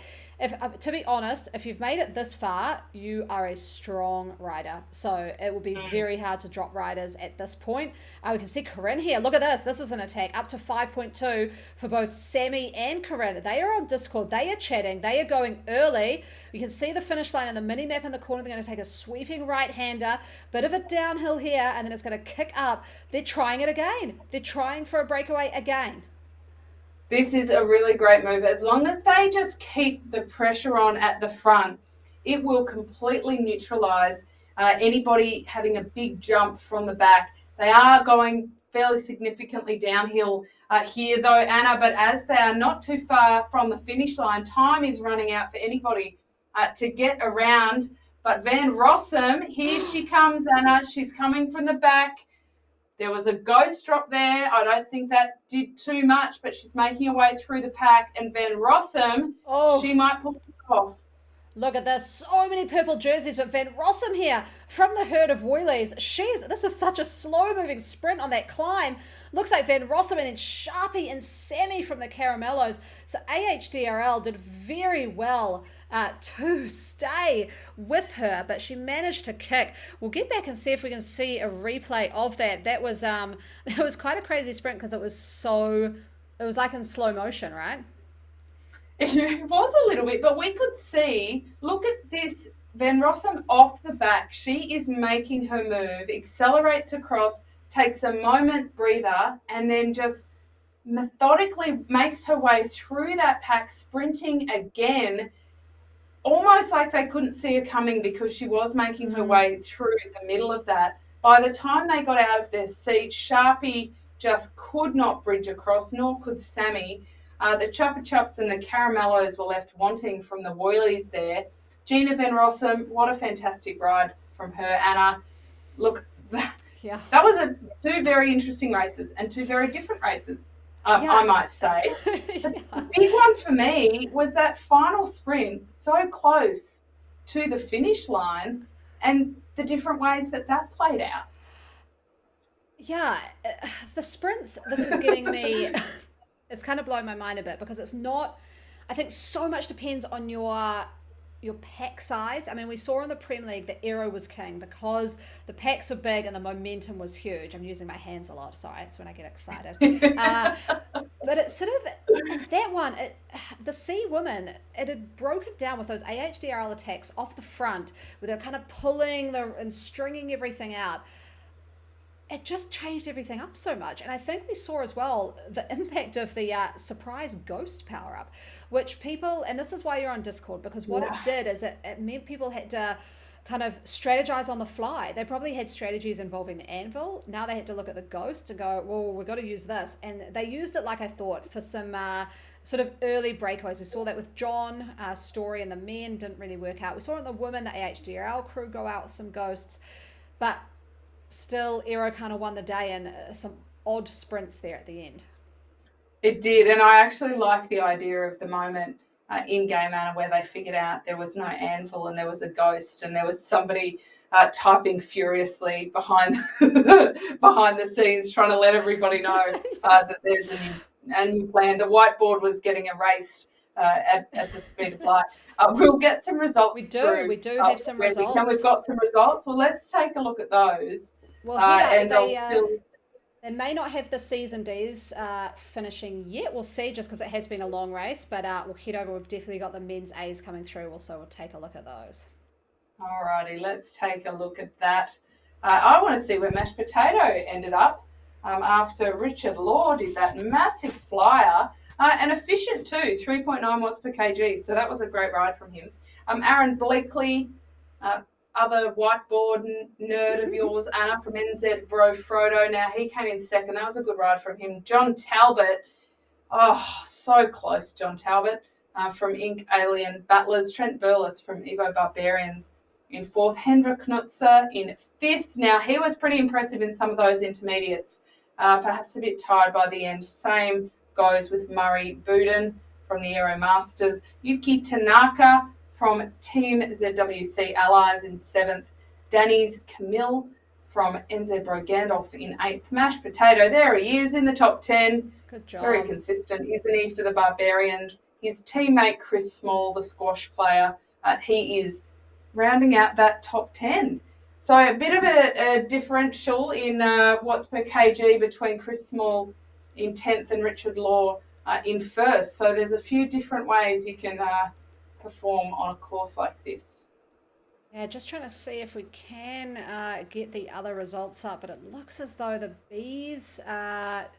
To be honest, if you've made it this far, you are a strong rider. So it will be very hard to drop riders at this point. We can see Corinne here. Look at this. This is an attack up to 5.2 for both Sammy and Corinne. They are on Discord. They are chatting. They are going early. You can see the finish line in the mini map in the corner. They're going to take a sweeping right-hander. Bit of a downhill here, and then it's going to kick up. They're trying it again. They're trying for a breakaway again. This is a really great move. As long as they just keep the pressure on at the front, it will completely neutralise anybody having a big jump from the back. They are going fairly significantly downhill here, though, Anna, but as they are not too far from the finish line, time is running out for anybody to get around. But Van Rossum, here she comes, Anna. She's coming from the back. There was a ghost drop there. I don't think that did too much, but she's making her way through the pack. And Van Rossum, she might pull it off. Look at this. So many purple jerseys, but Van Rossum here from the herd of Wheelies. This is such a slow-moving sprint on that climb. Looks like Van Rossum and then Sharpie and Sammy from the Caramellos. So AHDRL did very well to stay with her, but she managed to kick. We'll get back and see if we can see a replay of that. That was quite a crazy sprint because it was like in slow motion, right? It was a little bit, but we could see, look at this, Van Rossum off the back. She is making her move, accelerates across, takes a moment breather, and then just methodically makes her way through that pack, sprinting again, almost like they couldn't see her coming because she was making her way through the middle of that. By the time they got out of their seat, Sharpie just could not bridge across, nor could Sammy. The Chuppa Chups and the Caramellos were left wanting from the Wheelies there. Gina Van Rossum, what a fantastic ride from her, Anna. Look, that was two very interesting races and two very different races. I might say. But the big one for me was that final sprint, so close to the finish line, and the different ways that played out. Yeah, the sprints, this is getting me, it's kind of blowing my mind a bit because it's not, I think so much depends on your pack size. I mean, we saw in the Premier League that Aero was king because the packs were big and the momentum was huge. I'm using my hands a lot, sorry, it's when I get excited. But it's sort of, that one, the C women, it had broken down with those AHDRL attacks off the front where they're kind of pulling and stringing everything out. It just changed everything up so much. And I think we saw as well the impact of the surprise ghost power up, which people, and this is why you're on Discord, because what it did is it meant people had to kind of strategize on the fly. They probably had strategies involving the anvil. Now they had to look at the ghost and go, well, we've got to use this. And they used it, like I thought, for some sort of early breakaways. We saw that with John, Story, and the men didn't really work out. We saw it in the women, the AHDRL crew go out with some ghosts. But still, Aero kind of won the day and some odd sprints there at the end. It did, and I actually like the idea of the moment in Game Anna where they figured out there was no anvil and there was a ghost and there was somebody typing furiously behind the scenes trying to let everybody know that there's a new plan. The whiteboard was getting erased at the speed of light. We'll get some results. We do have some results. And we've got some results. Well, let's take a look at those. Well, they may not have the C's and D's finishing yet. We'll see, just because it has been a long race. But we'll head over. We've definitely got the men's A's coming through. So we'll take a look at those. Alrighty, let's take a look at that. I want to see where Mashed Potato ended up after Richard Law did that massive flyer. And efficient too, 3.9 watts per kg. So that was a great ride from him. Aaron Bleakley, other whiteboard nerd of yours, Anna from NZ Bro Frodo. Now he came in second. That was a good ride from him. John Talbot, so close, John Talbot from Ink Alien Battlers. Trent Burles from Evo Barbarians in fourth. Hendrik Knutzer in fifth. Now he was pretty impressive in some of those intermediates. Perhaps a bit tired by the end. Same goes with Murray Buden from the Aero Masters. Yuki Tanaka from Team ZWC Allies in seventh. Danny's Camille from NZ Bro Gandalf in eighth. Mashed Potato, there he is in the top 10. Good job. Very consistent, isn't he, for the Barbarians? His teammate Chris Small, the squash player, he is rounding out that top 10. So a bit of a differential in watts per kg between Chris Small in 10th and Richard Law in first. So there's a few different ways you can perform on a course like this. Yeah, just trying to see if we can get the other results up, but it looks as though the B's aren't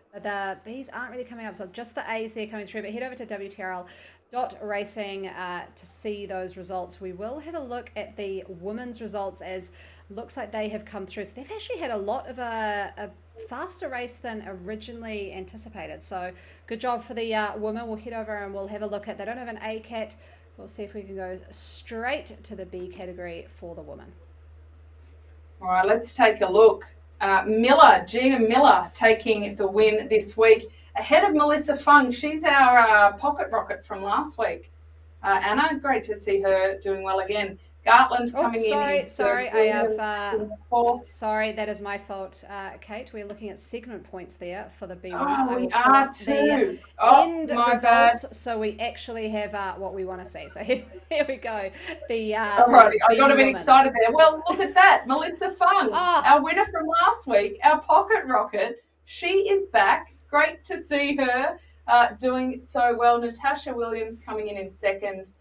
really coming up. So just the A's there coming through, but head over to WTRL.racing to see those results. We will have a look at the women's results, as it looks like they have come through. So they've actually had a lot of a faster race than originally anticipated. So good job for the women. We'll head over and we'll have a look at, they don't have an ACAT. We'll see if we can go straight to the B category for the woman. All right, let's take a look. Gina Miller taking the win this week ahead of Melissa Fung. She's our pocket rocket from last week. Anna, great to see her doing well again. Gartland coming in. Sorry, that is my fault, Kate. We're looking at segment points there for the B1. Oh, we are too. End results, so we actually have what we want to see. So here we go. Alrighty, I got a bit excited there. Well, look at that, Melissa Fung, our winner from last week, our pocket rocket. She is back. Great to see her doing so well. Natasha Williams coming in second.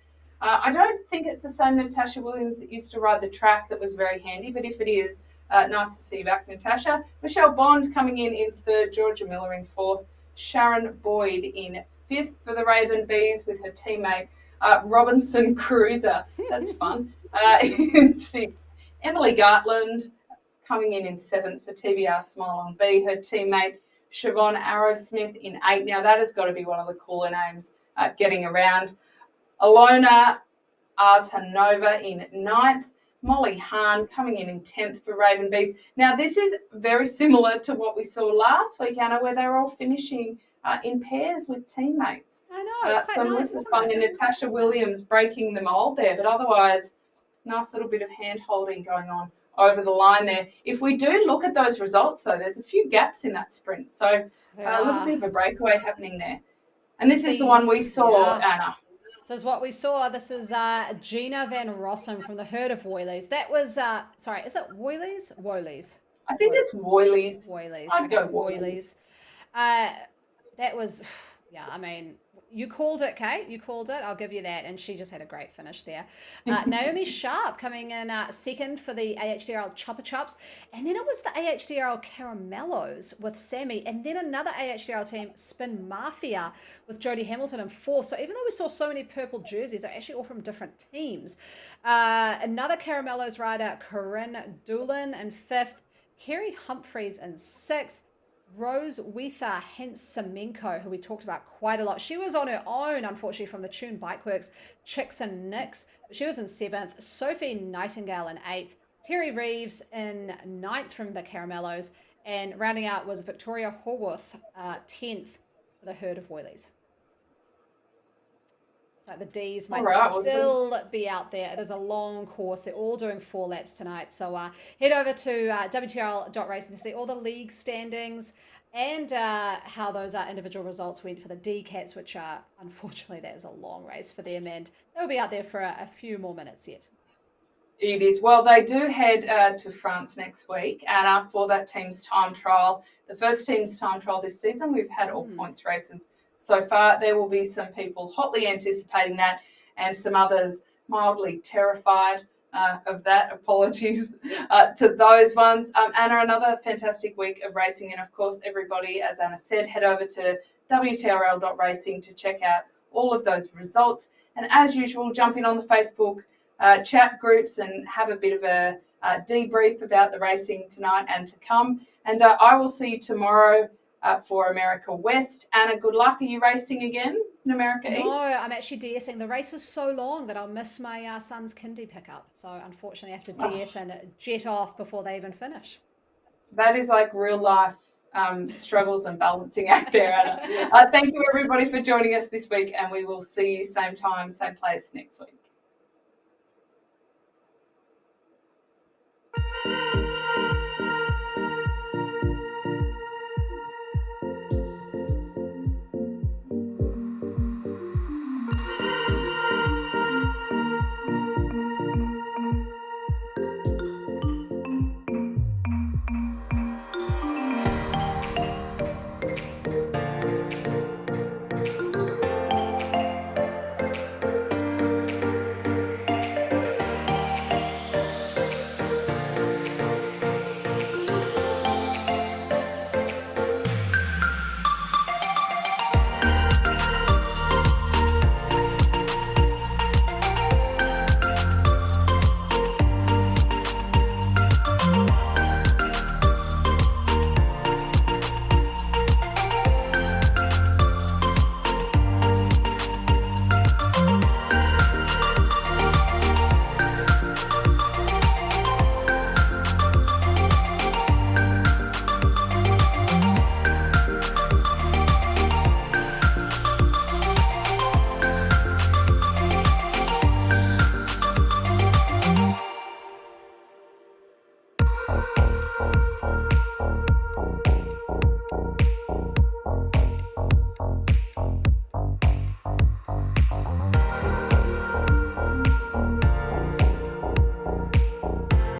I don't think it's the same Natasha Williams that used to ride the track that was very handy, but if it is, nice to see you back, Natasha. Michelle Bond coming in third, Georgia Miller in fourth, Sharon Boyd in fifth for the Raven Bees with her teammate Robinson Cruiser. That's fun. In sixth, Emily Gartland coming in seventh for TBR Smile on B, her teammate Siobhan Arrowsmith in eighth. Now that has got to be one of the cooler names getting around. Alona Arzhanova in ninth. Molly Hahn coming in 10th for Raven Bees. Now, this is very similar to what we saw last week, Anna, where they were all finishing in pairs with teammates. I know, it's quite Some nice, little isn't fun it? in Natasha Williams breaking the mould there, but otherwise, nice little bit of hand holding going on over the line there. If we do look at those results, though, there's a few gaps in that sprint. So a little bit of a breakaway happening there. And this is the one we saw, Anna. This is what we saw. This is Gina Van Rossum from the herd of Woylies. That was, sorry, is it Woylies? Woylies. I think it's Woylies. Woylies. I'd go Woylies. That was, yeah, I mean, you called it, Kate. You called it. I'll give you that. And she just had a great finish there. Naomi Sharp coming in second for the AHDRL Chopper Chops. And then it was the AHDRL Caramellos with Sammy. And then another AHDRL team, Spin Mafia, with Jodie Hamilton in fourth. So even though we saw so many purple jerseys, they're actually all from different teams. Another Caramellos rider, Corinne Doolin in fifth. Kerry Humphreys in sixth. Rose Wetha Hensemenko, who we talked about quite a lot. She was on her own, unfortunately, from the Tune Bikeworks, Chicks and Nicks. She was in seventh. Sophie Nightingale in eighth. Terry Reeves in ninth from the Caramellos. And rounding out was Victoria Horwath, 10th for the herd of Woylies. So the Ds might still be out there. It is a long course. They're all doing 4 laps tonight. So head over to WTRL.racing to see all the league standings and how those individual results went for the D Cats, which unfortunately, that is a long race for them. And they'll be out there for a few more minutes yet. It is. Well, they do head to France next week, Anna, for that team's time trial. The first team's time trial this season. We've had all points races so far. There will be some people hotly anticipating that and some others mildly terrified of that. Apologies to those ones. Anna, another fantastic week of racing. And of course, everybody, as Anna said, head over to WTRL.racing to check out all of those results. And as usual, jump in on the Facebook chat groups and have a bit of a debrief about the racing tonight and to come. And I will see you tomorrow for America West. Anna, good luck. Are you racing again in America East? No, I'm actually DSing. The race is so long that I'll miss my son's kindy pickup. So unfortunately, I have to DS and jet off before they even finish. That is like real life struggles and balancing act there, Anna. Thank you, everybody, for joining us this week, and we will see you same time, same place next week.